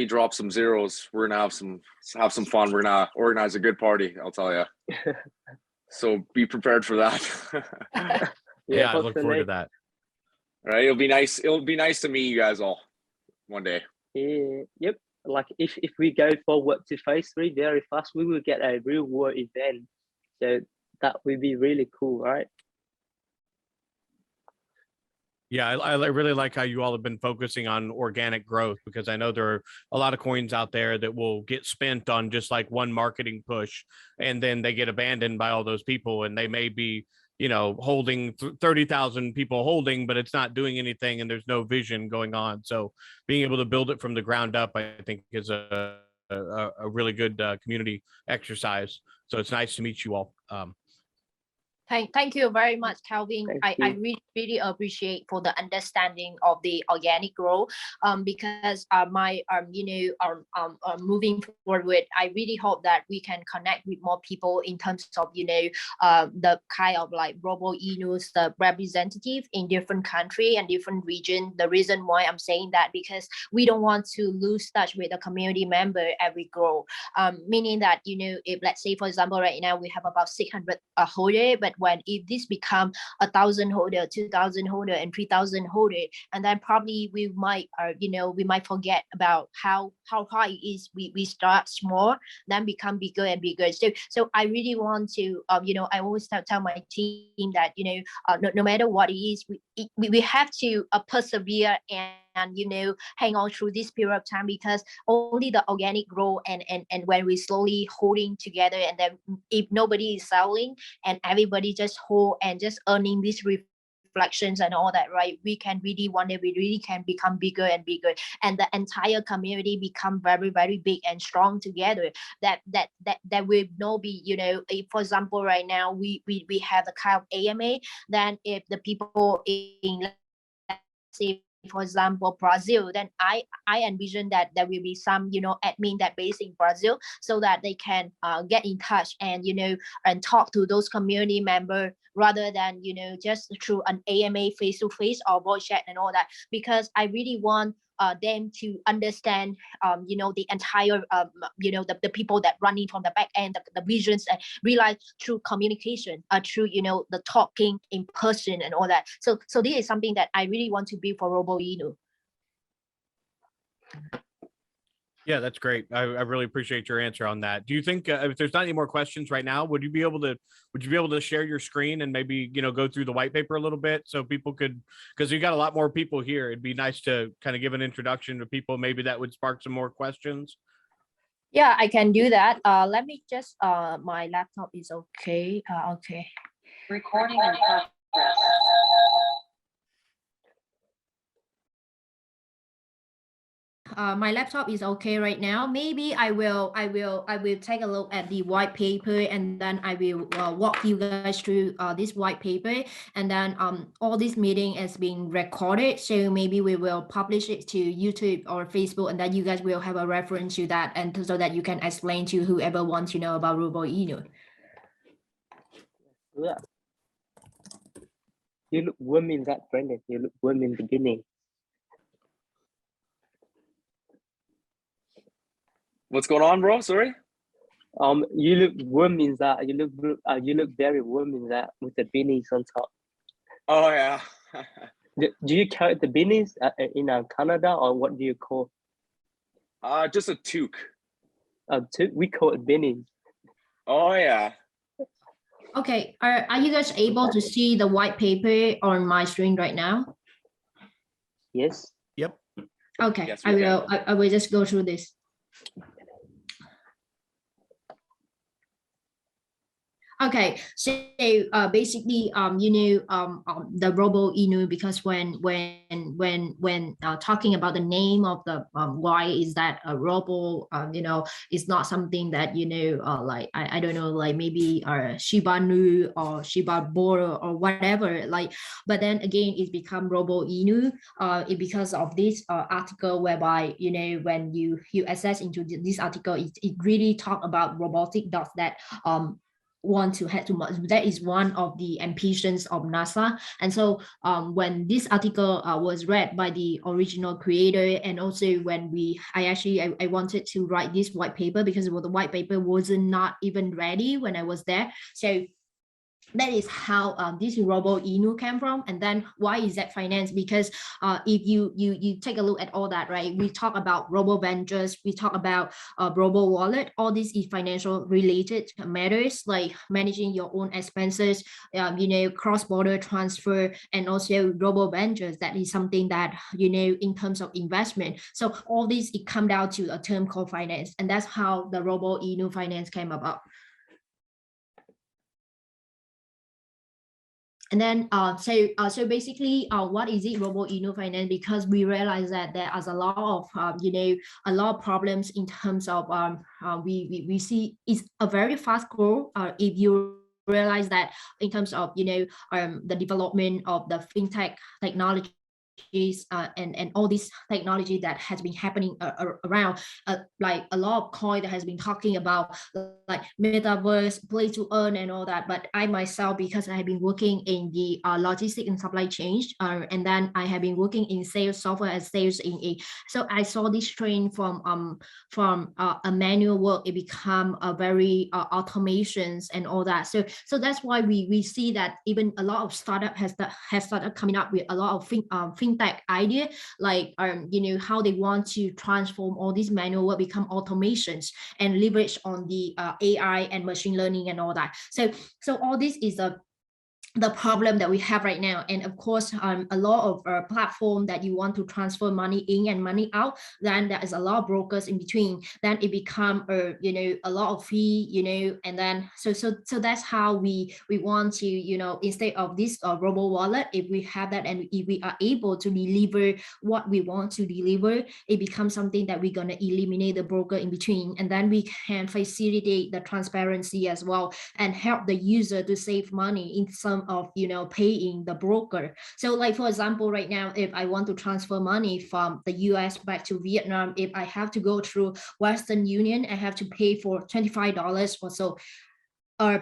drop some zeros, we're gonna have some fun. We're gonna organize a good party, I'll tell you. So be prepared for that. Yeah, I look forward to that. All right, it'll be nice. It'll be nice to meet you guys all one day. Yeah, yep. Like if we go forward to phase 3 very fast, we will get a real world event. So that will be really cool, right? Yeah, I really like how you all have been focusing on organic growth, because I know there are a lot of coins out there that will get spent on just like one marketing push, and then they get abandoned by all those people, and they may be, holding 30,000 people holding, but it's not doing anything, and there's no vision going on. So being able to build it from the ground up, I think, is a really good community exercise. So it's nice to meet you all. Thank you very much, Calvin. I really appreciate for the understanding of the organic growth. Because my moving forward, I really hope that we can connect with more people in terms of the kind of like Robo Inus, the representative in different country and different region. The reason why I'm saying that, because we don't want to lose touch with the community member as we grow. Meaning that if let's say for example right now we have about 600 holder, but if this become 1,000 holder, 2,000 holder, and 3,000 holder, and then probably we might we might forget about how hard it is. We start small, then become bigger and bigger. So I really want to I always tell my team that no matter what it is, we have to persevere and hang on through this period of time, because only the organic grow, and when we slowly holding together, and then if nobody is selling and everybody just hold and just earning these reflections and all that, right, we can really one day we really can become bigger and bigger, and the entire community become very, very big and strong together. That will not be if for example right now we have the kind of AMA, then if the people in, let's say for example Brazil, then I envision that there will be some admin that based in Brazil, so that they can get in touch and and talk to those community members, rather than just through an AMA face to face or voice chat and all that, because I really want them to understand the entire the people that running from the back end, the visions, and realize through communication, through the talking in person and all that. So this is something that I really want to be for Robo Inu. Yeah, that's great. I really appreciate your answer on that. Do you think if there's not any more questions right now, would you be able to share your screen and maybe go through the white paper a little bit, so people could, because you got a lot more people here, it'd be nice to kind of give an introduction to people, maybe that would spark some more questions. Yeah, I can do that. Let me just my laptop is okay. Okay. Recording in progress. my laptop is okay right now. Maybe I will take a look at the white paper, and then I will walk you guys through this white paper. And then all this meeting is being recorded, so maybe we will publish it to YouTube or Facebook, and then you guys will have a reference to that, and so that you can explain to whoever wants to know about Roboinu. Yeah. You look warm in that, Brendan. You look warm in the beginning. What's going on, bro? Sorry. You look warm in that. You look very warm in that with the beanies on top. Oh yeah. Do you carry the beanies in Canada, or what do you call? Just a toque. We call it beanies. Oh yeah. Okay, are you guys able to see the white paper on my screen right now? Yes. Yep. Okay, Yes, I will just go through this. Okay, so basically, the Roboinu, because when talking about the name of the why is that a robo, it's not something that like I don't know, like maybe Shiba Nu or Shiba Boro or whatever, like. But then again, it's become Roboinu it because of this article, whereby when you access into this article, it really talk about robotic dogs that want to head to Mars. That is one of the ambitions of NASA. And so when this article was read by the original creator, and also when I wanted to write this white paper, because the white paper wasn't not even ready when I was there. So that is how this Roboinu came from. And then why is that finance? Because if you take a look at all that, right, we talk about robo ventures, we talk about robo wallet, all this is financial related matters, like managing your own expenses, cross-border transfer, and also robo ventures. That is something that in terms of investment. So all this, it come down to a term called finance, and that's how the Roboinu finance came about. And then, so basically, what is it, Roboinu finance? Because we realize that there is a lot of, a lot of problems in terms of, we see it's a very fast growth. If you realize that in terms of, the development of the fintech technology, and all this technology that has been happening around, like a lot of coin that has been talking about, like metaverse, play to earn, and all that. But I myself, because I have been working in the logistic and supply chain, and then I have been working in sales, software as sales so I saw this trend from a manual work, it become a very automations and all that. So that's why we see that even a lot of startup has started coming up with a lot of fintech idea, like how they want to transform all these manual work become automations and leverage on the AI and machine learning and all that. So all this is the problem that we have right now. And of course, a lot of platform that you want to transfer money in and money out, then there is a lot of brokers in between, then it become a lot of fee, and then so that's how we want to, instead of this robo wallet, if we have that and if we are able to deliver what we want to deliver, it becomes something that we're going to eliminate the broker in between, and then we can facilitate the transparency as well and help the user to save money in some of paying the broker. So like, for example, right now, if I want to transfer money from the US back to Vietnam, if I have to go through Western Union, I have to pay for $25 or so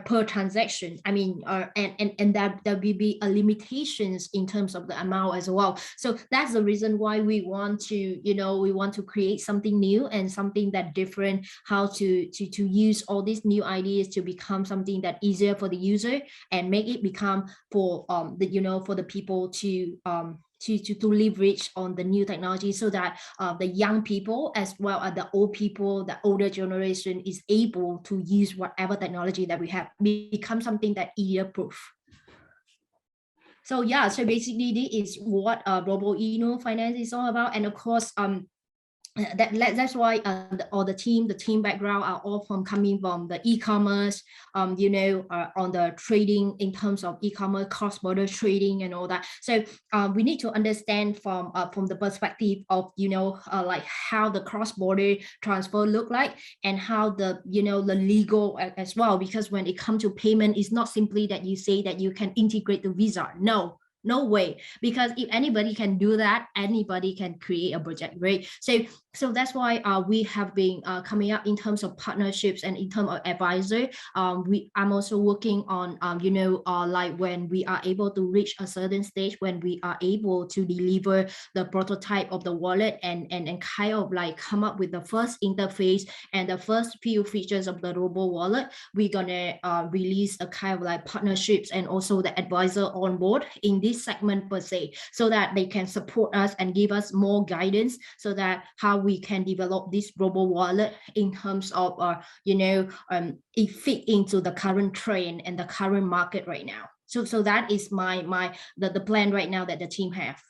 per transaction. I mean, and that there will be a limitations in terms of the amount as well. So that's the reason why we want to create something new and something that different, how to use all these new ideas to become something that easier for the user and make it become for for the people to leverage on the new technology, so that the young people as well as the old people, the older generation, is able to use whatever technology that we have, become something that easier proof. So yeah, so basically this is what Roboinu finance is all about. And of course, that's why all the team background are all coming from the e-commerce, on the trading in terms of e-commerce, cross-border trading and all that. So we need to understand from the perspective of like how the cross-border transfer look like, and how the the legal as well, because when it comes to payment, it's not simply that you say that you can integrate the Visa. No way, because if anybody can do that, anybody can create a project, right? So that's why we have been coming up in terms of partnerships and in terms of advisor. I'm also working on like when we are able to reach a certain stage, when we are able to deliver the prototype of the wallet and kind of like come up with the first interface and the first few features of the Robo wallet, we're gonna release a kind of like partnerships and also the advisor on board in this segment per se, so that they can support us and give us more guidance, so that how we can develop this Robo wallet in terms of it fit into the current trend and the current market right now. So that is the plan right now that the team have.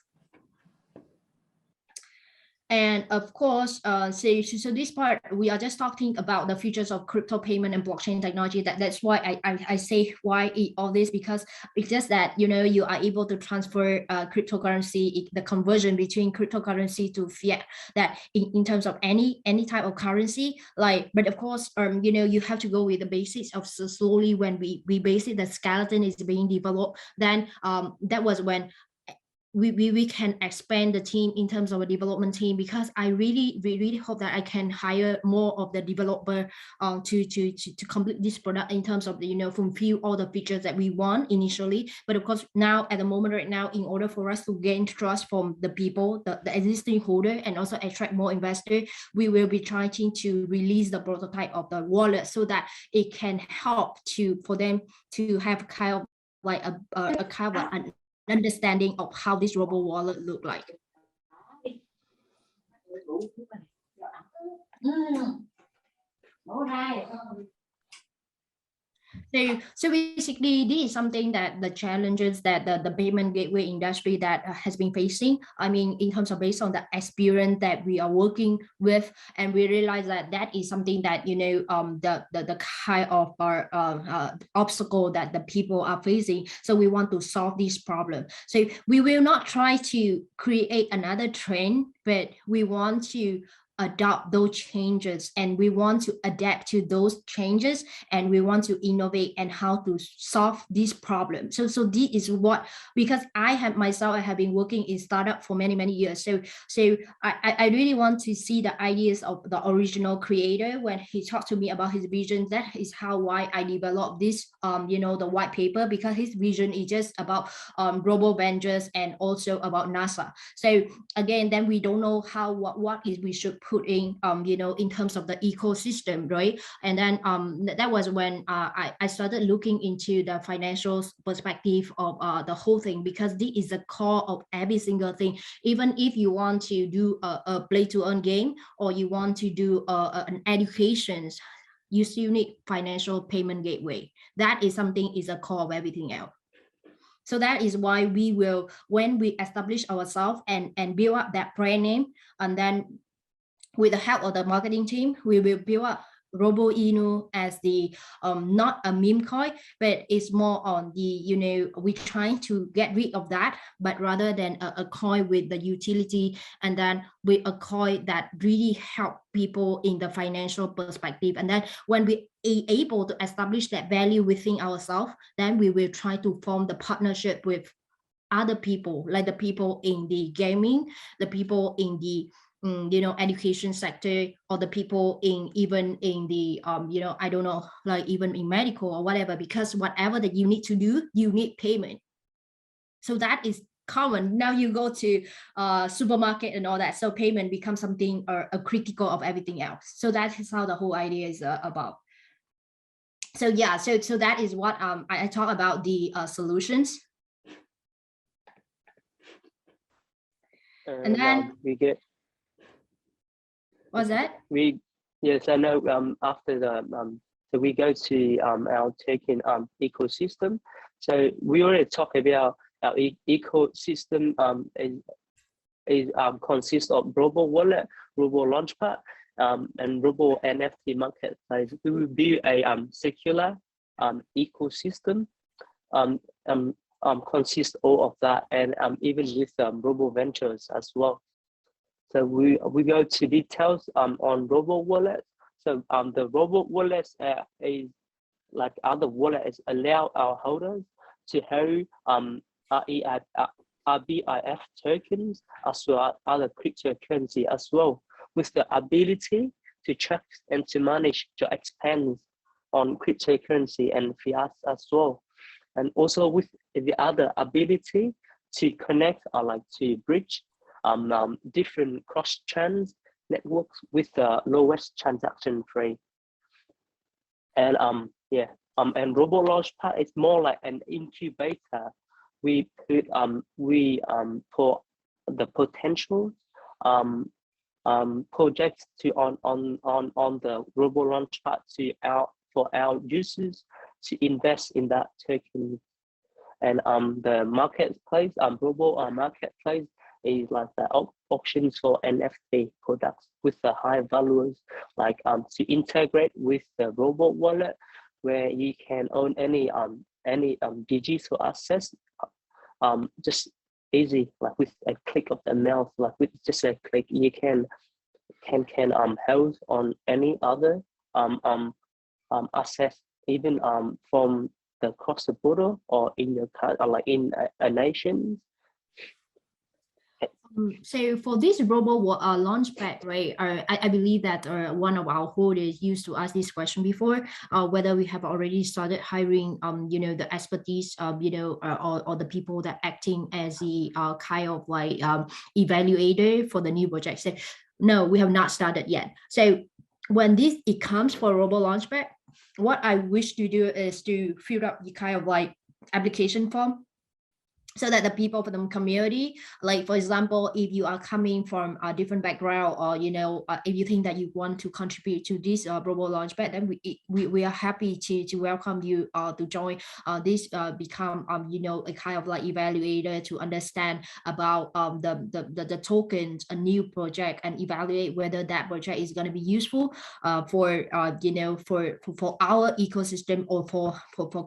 And of course, so this part, we are just talking about the futures of crypto payment and blockchain technology. That's why I say why all this, because it's just that, you are able to transfer cryptocurrency, the conversion between cryptocurrency to fiat, that in terms of any type of currency, like, but of course, you have to go with the basics of slowly when we basic the skeleton is being developed, then that was when we can expand the team in terms of a development team, because I really hope that I can hire more of the developer to complete this product in terms of the fulfill all the features that we want initially. But of course, now at the moment right now, in order for us to gain trust from the people, the existing holder, and also attract more investors, we will be trying to release the prototype of the wallet, so that it can help for them to have kind of like a kind of an understanding of how this Robo wallet look like. So basically, this is something that the challenges that the payment gateway industry that has been facing. I mean, in terms of based on the experience that we are working with, and we realize that is something that the kind of obstacle that the people are facing. So we want to solve this problem. So we will not try to create another trend, but we want to adopt those changes, and we want to adapt to those changes, and we want to innovate and how to solve this problem. So this is what, because I have been working in startup for many years. So I really want to see the ideas of the original creator when he talked to me about his vision. That is why I developed this the white paper, because his vision is just about Robo Ventures and also about NASA. So again, then we don't know what is we should put in in terms of the ecosystem, right? And then that was when I started looking into the financial perspective of the whole thing, because this is the core of every single thing. Even if you want to do a play to earn game, or you want to do an education, you still need financial payment gateway. That is something is a core of everything else. So that is why we will, when we establish ourselves and build up that brand name, and then with the help of the marketing team, we will build up Robo Inu as the not a meme coin, but it's more on the we're trying to get rid of that, but rather than a coin with the utility, and then with a coin that really help people in the financial perspective. And then when we are able to establish that value within ourselves, then we will try to form the partnership with other people, like the people in the gaming, the people in the education sector, or the people even in the I don't know, like even in medical or whatever, because whatever that you need to do, you need payment. So that is common. Now you go to supermarket and all that, so payment becomes something a critical of everything else. So that is how the whole idea is about. So yeah, so that is what I talk about the solutions. And then we get. What's that? Yes, I know. After the so we go to our token ecosystem. So we already talked about our ecosystem consists of Robo Wallet, Robo Launchpad, and Robo NFT Marketplace. We will build a circular ecosystem. Consists all of that, and even with Robo Ventures as well. So we go to details on Robo Wallet. So the Robo Wallet is like other wallets allow our holders to hold RBIF tokens as well as other cryptocurrency as well, with the ability to track and to manage the expense on cryptocurrency and fiat as well, and also with the other ability to connect or like to bridge different cross-chain networks with the lowest transaction fee. And and Robo Launchpad is more like an incubator. We put for the potential projects to on the Robo Launchpad for our users to invest in that token. And the marketplace, Robo Marketplace is like the options for NFT products with the high values, like to integrate with the Robo Wallet, where you can own any digital assets, just easy, like with a click of the mouse, like with just a click, you can hold on any other assets, even from the cross the border or in your or like in a nation. So for this Robo Launchpad, right? I believe that one of our holders used to ask this question before, whether we have already started hiring, the expertise, or the people that acting as the kind of like evaluator for the new project. So no, we have not started yet. So when it comes for Robo Launchpad, what I wish to do is to fill up the kind of like application form, so that the people from the community, like for example, if you are coming from a different background, or if you think that you want to contribute to this Robo Launchpad, then we are happy to welcome you to join this, become a kind of like evaluator to understand about the tokens, a new project, and evaluate whether that project is going to be useful for our ecosystem or for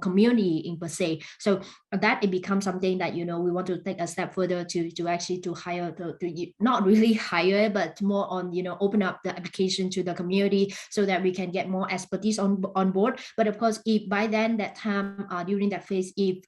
community in per se. So that it becomes something that we want to take a step further to actually to hire to not really hire, but more on open up the application to the community, so that we can get more expertise on board. But of course, if by then that time during that phase, if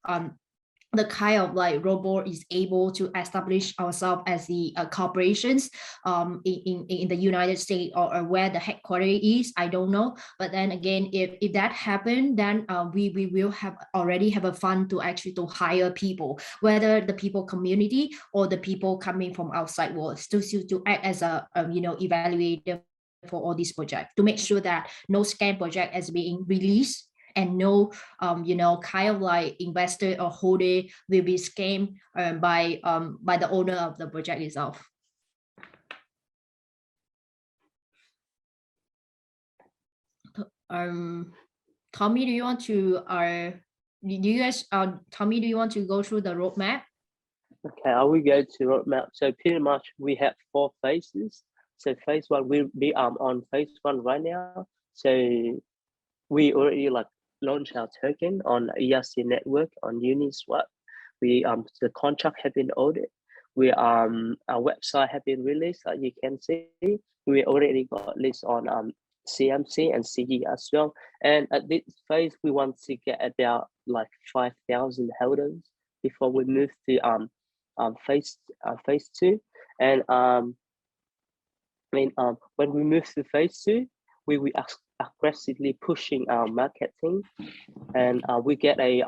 the kind of like Robo is able to establish ourselves as the corporations in the United States, or where the headquarters is, I don't know. But then again, if that happened, then we will already have a fund to actually to hire people, whether the people community or the people coming from outside worlds, to act as a evaluator for all these projects, to make sure that no scam project is being released, and no kind of like investor or holder will be scammed by the owner of the project itself. Tommy, do you want to Tommy, do you want to go through the roadmap? Okay, I will go to roadmap. So pretty much we have 4 phases. So phase 1 will be on phase 1 right now. So we already like launch our token on ERC network on Uniswap. We the contract have been audited. We our website have been released. As you can see, we already got list on CMC and CE as well. And at this phase, we want to get about like 5,000 holders before we move to phase 2. And when we move to phase 2, we will aggressively pushing our marketing, and we get a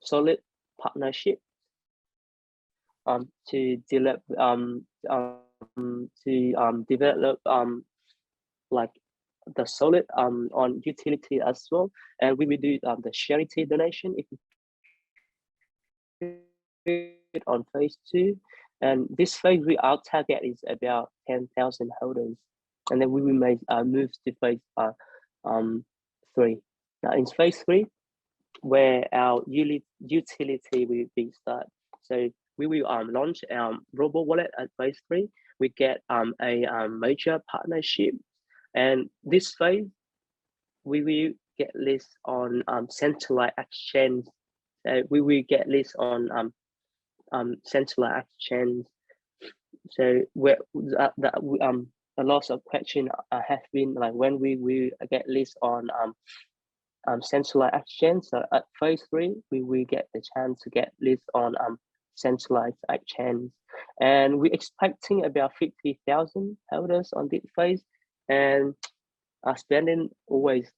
solid partnership to develop like the solid on utility as well. And we will do the charity donation if on phase 2. And this phase, our target is about 10,000 holders, and then we will move to phase 3. Now in phase 3, where our utility will be started. So we will launch Robo Wallet at phase 3. We get a major partnership, and this phase we will get list on centralized exchange. We will get list on centralized exchange. So a lot of question have been like when we will get list on centralized exchange. So at phase 3, we will get the chance to get list on centralized exchange, and we're expecting about 50,000 holders on this phase, and spending always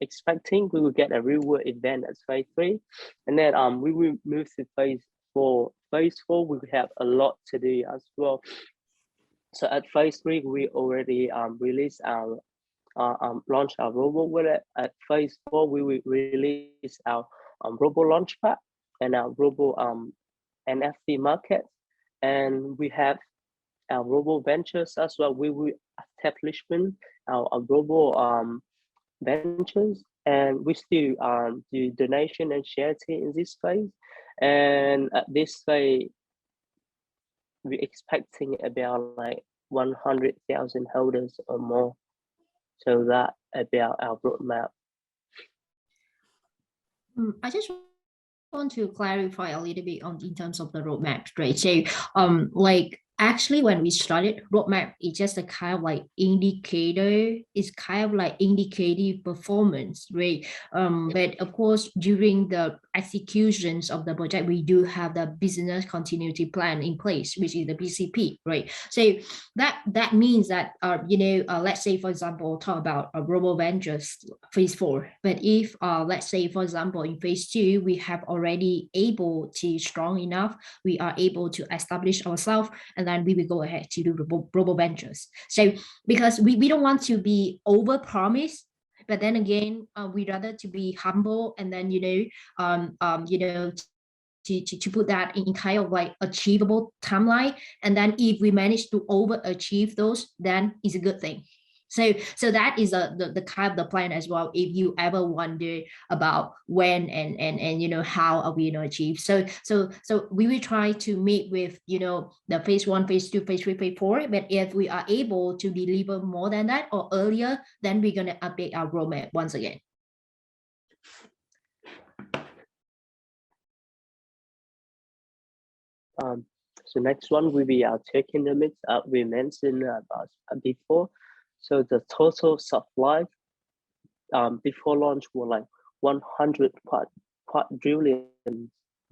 expecting we will get a reward event at phase 3, and then we will move to phase 4. Phase 4 we have a lot to do as well. So at phase 3 we already released our launch our Robo Wallet. At phase 4 we will release our Robo Launchpad and our Robo NFT market, and we have our Robo Ventures as well. We will establishment our Robo Ventures, and we still do donation and charity in this phase. And at this phase, we're expecting about like 100,000 holders or more. So that about our roadmap. I just want to clarify a little bit on in terms of the roadmap, right? So like actually when we started, roadmap is just a kind of like indicator. It's kind of like indicative performance, right? But of course during the executions of the project, we do have the business continuity plan in place, which is the BCP, right? So that means that let's say for example talk about Robo Ventures phase 4, but if let's say for example in phase 2 we have already able to strong enough, we are able to establish ourselves, and then we will go ahead to do Robo Ventures. So because we don't want to be over promised, but then again we rather to be humble, and then to put that in kind of like achievable timeline, and then if we manage to overachieve those, then it's a good thing. So that is the kind of the plan as well, if you ever wonder about when and how are we going to achieve. So we will try to meet with the phase 1, phase 2, phase 3, phase 4, but if we are able to deliver more than that or earlier, then we're going to update our roadmap once again. So next one will be our token limits we mentioned about before. So the total supply before launch were like 100 quadrillion.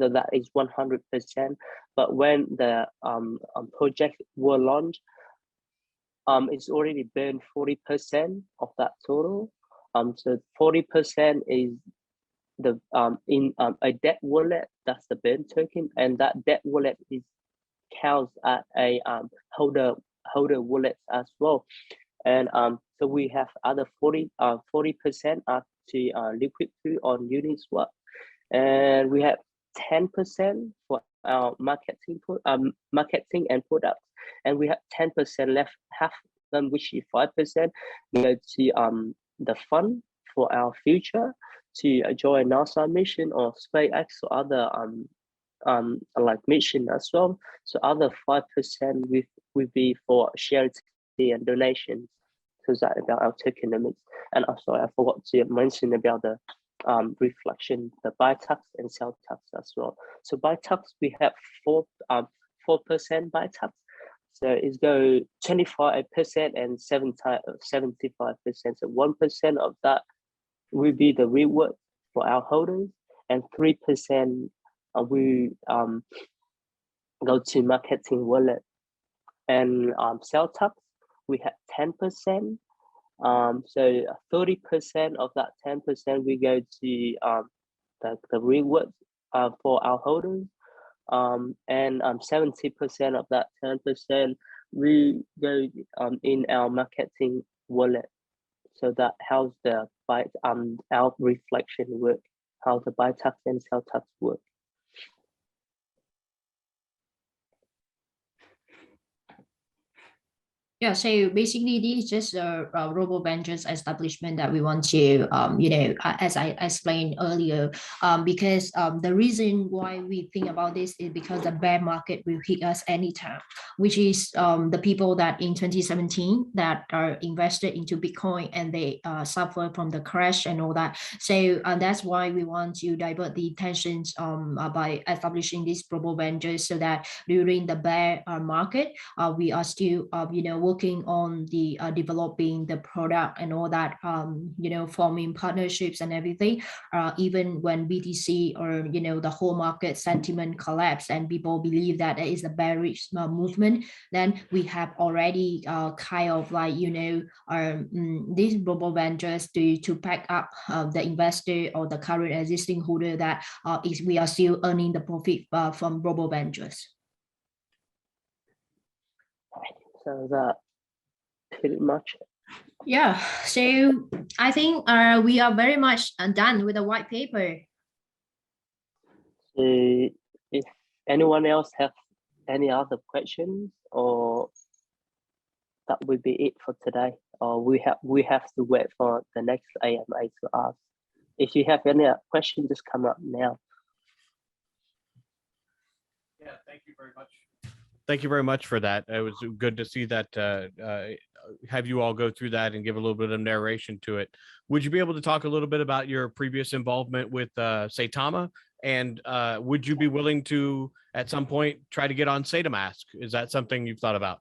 So that is 100%. But when the project were launched, it's already been 40% of that total. So 40% is the in a debt wallet, that's the burn token, and that debt wallet is counts at a holder wallets as well. And so we have other 40% up to liquid pool on Uniswap, and we have 10% for our marketing and products, and we have 10% left, half them, which is 5%, go to the fund for our future to join NASA mission or SpaceX or other like mission as well. So other 5% will be for charity and donations. So that about our tokenomics. And also I forgot to mention about the reflection, the buy tax and sell tax as well. So buy tax we have 4% buy tax. So it's go 25% and 75%. So 1% of that will be the reward for our holders, and 3% we go to marketing wallet. And sell tax we have 10%. So 30% of that 10% we go to the reward for our holders. And 70% of that 10% we go in our marketing wallet. So that how the our reflection work, how the buy tax and sell tax work. Yeah, so basically, this is just a Robo Ventures establishment that we want to, as I explained earlier, because the reason why we think about this is because the bear market will hit us anytime, which is the people that in 2017 that are invested into Bitcoin and they suffer from the crash and all that. So that's why we want to divert the attentions by establishing this Robo Ventures so that during the bear market, we are still, working on the developing the product and all that, forming partnerships and everything. Even when BTC or the whole market sentiment collapse and people believe that there is a bearish movement, then we have already kind of like these robo ventures to pack up the investor or the current existing holder that we are still earning the profit from robo ventures. So that pretty much. Yeah, so I think we are very much done with the white paper. So if anyone else have any other questions, or that will be it for today, or we have to wait for the next AMA to ask. If you have any question, just come up now. Yeah, thank you very much. Thank you very much for that. It was good to see that, have you all go through that and give a little bit of narration to it. Would you be able to talk a little bit about your previous involvement with Saitama? And would you be willing to, at some point, try to get on SataMask? Is that something you've thought about?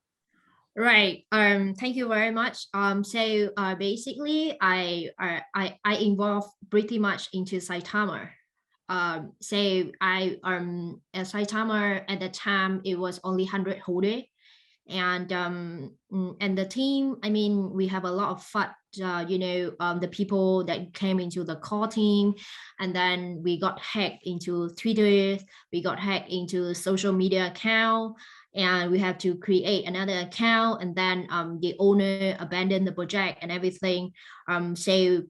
Right. Thank you very much. So basically, I involved pretty much into Saitama. So I at Saitama at the time it was only 100 holder, and the team. I mean, we have a lot of fun. The people that came into the core team, and then we got hacked into Twitter. We got hacked into social media account. And we have to create another account, and then the owner abandoned the project and everything. So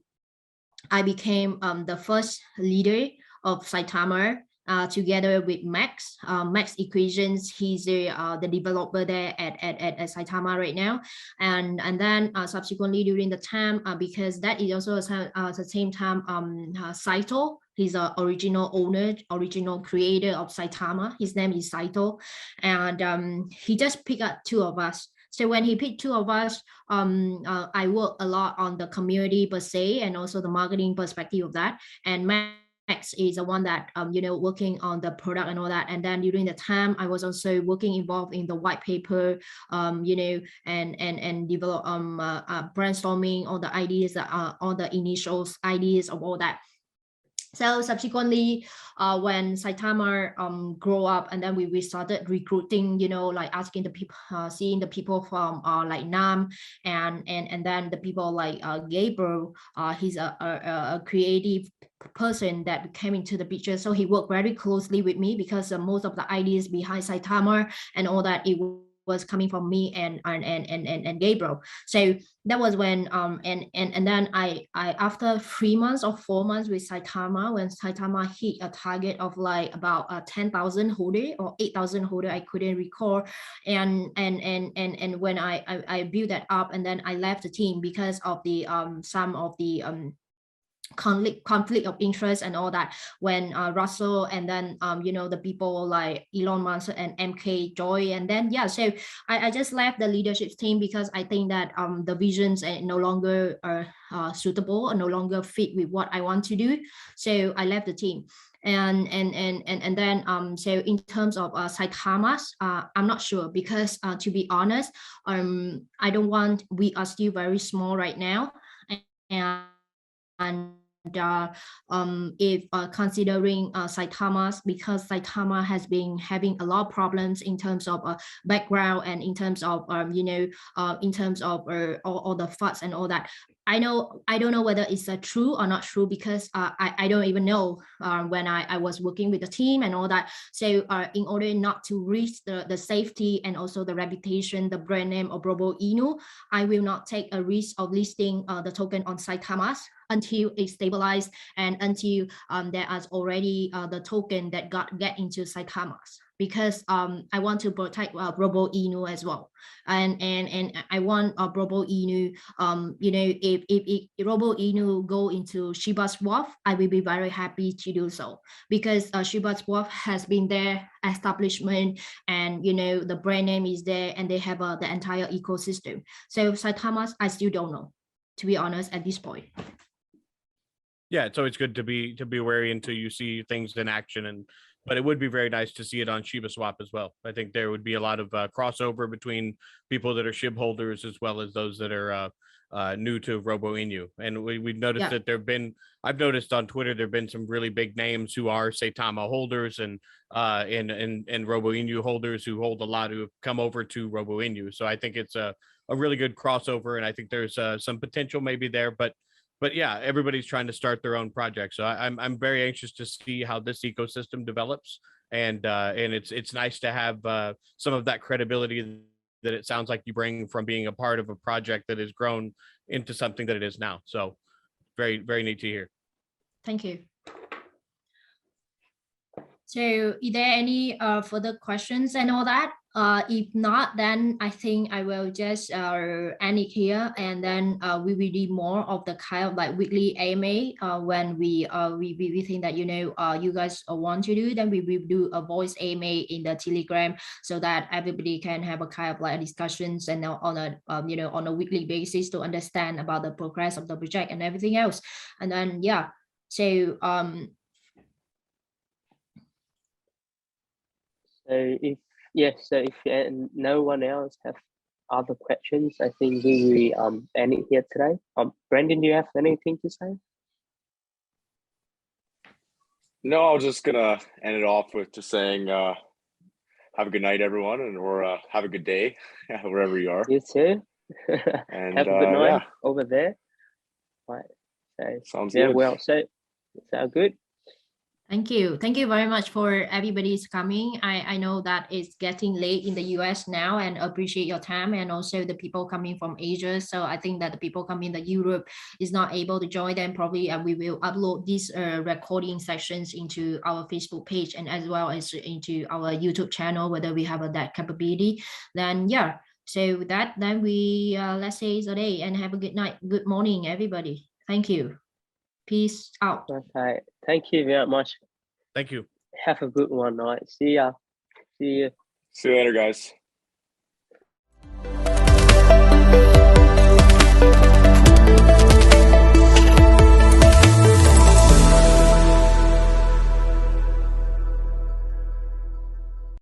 I became the first leader of Saitama together with Max. Max Equations, he's the developer there at Saitama right now. And then subsequently during the time, because that is also at the same time, Saito, he's the original owner, original creator of Saitama. His name is Saito. And he just picked up two of us. So when he picked two of us, I work a lot on the community per se, and also the marketing perspective of that. And Max is the one that, working on the product and all that. And then during the time, I was also involved in the white paper, and develop brainstorming all the ideas, all the initial ideas of all that. So subsequently, when Saitama grow up, and then we started recruiting, like asking the people, seeing the people from like Nam, and then the people like Gabriel. He's a creative person that came into the picture, so he worked very closely with me because most of the ideas behind Saitama and all that it was coming from me and Gabriel. So that was when and then I after 3 months or 4 months with Saitama, when Saitama hit a target of like about 10,000 holder or 8,000 holder, I couldn't recall. And when I built that up, and then I left the team because of the some of the conflict of interest and all that, when Russell and then the people like Elon Musk and MK joy, and then so I just left the leadership team because I think that the visions are no longer suitable or no longer fit with what I want to do. So I left the team. And then so in terms of Saitama's, I'm not sure, because to be honest, I don't want, we are still very small right now, and if considering Saitama's, because Saitama has been having a lot of problems in terms of background, and in terms of in terms of all the fuss and all that. I don't know whether it's true or not true, because I don't even know when I was working with the team and all that. So in order not to risk the safety and also the reputation, the brand name of ROBO INU, I will not take a risk of listing the token on Saitama's until it's stabilized, and until there is already the token that get into Saitama's. because I want to protect Robo INU as well, and I want Robo INU, you know, if Robo INU go into Shiba Swap, I will be very happy to do so, because Shiba Swap has been there, establishment, and you know the brand name is there, and they have the entire ecosystem. So Saitama's, I still don't know, to be honest, at this point. Yeah, it's always good to be wary until you see things in action, but it would be very nice to see it on Shiba Swap as well. I think there would be a lot of crossover between people that are SHIB holders as well as those that are new to Robo Inu. And we've noticed that I've noticed on Twitter there've been some really big names who are Saitama holders and Robo Inu holders who hold a lot, who have come over to Robo Inu. So I think it's a really good crossover, and I think there's some potential maybe there, but yeah, everybody's trying to start their own project. So I'm very anxious to see how this ecosystem develops, and it's nice to have some of that credibility that it sounds like you bring from being a part of a project that has grown into something that it is now. So very, very neat to hear. Thank you. So is there any further questions and all that? If not, then I think I will just end it here, and then we will do more of the kind of like weekly AMA when we think that, you know, you guys want to do, then we will do a voice AMA in the Telegram, so that everybody can have a kind of like discussions and on a you know, on a weekly basis to understand about the progress of the project and everything else. And then yeah, so so if no one else have other questions, I think we will end it here today. Brandon, do you have anything to say? No, I was just gonna end it off with just saying have a good night, everyone, or have a good day wherever you are. You too. And have a good night over there. Right. So sounds good. Well, so sounds good. thank you very much for everybody's coming. I know that it's getting late in the US now, and appreciate your time, and also the people coming from Asia. So I think that the people coming to Europe is not able to join, them probably we will upload these recording sessions into our Facebook page, and as well as into our YouTube channel, whether we have that capability. Then yeah, so with that, then we let's say the day, and have a good night, good morning, everybody. Thank you. Peace out. Okay. Thank you very much. Thank you. Have a good one night. See ya. See you. See you later, guys.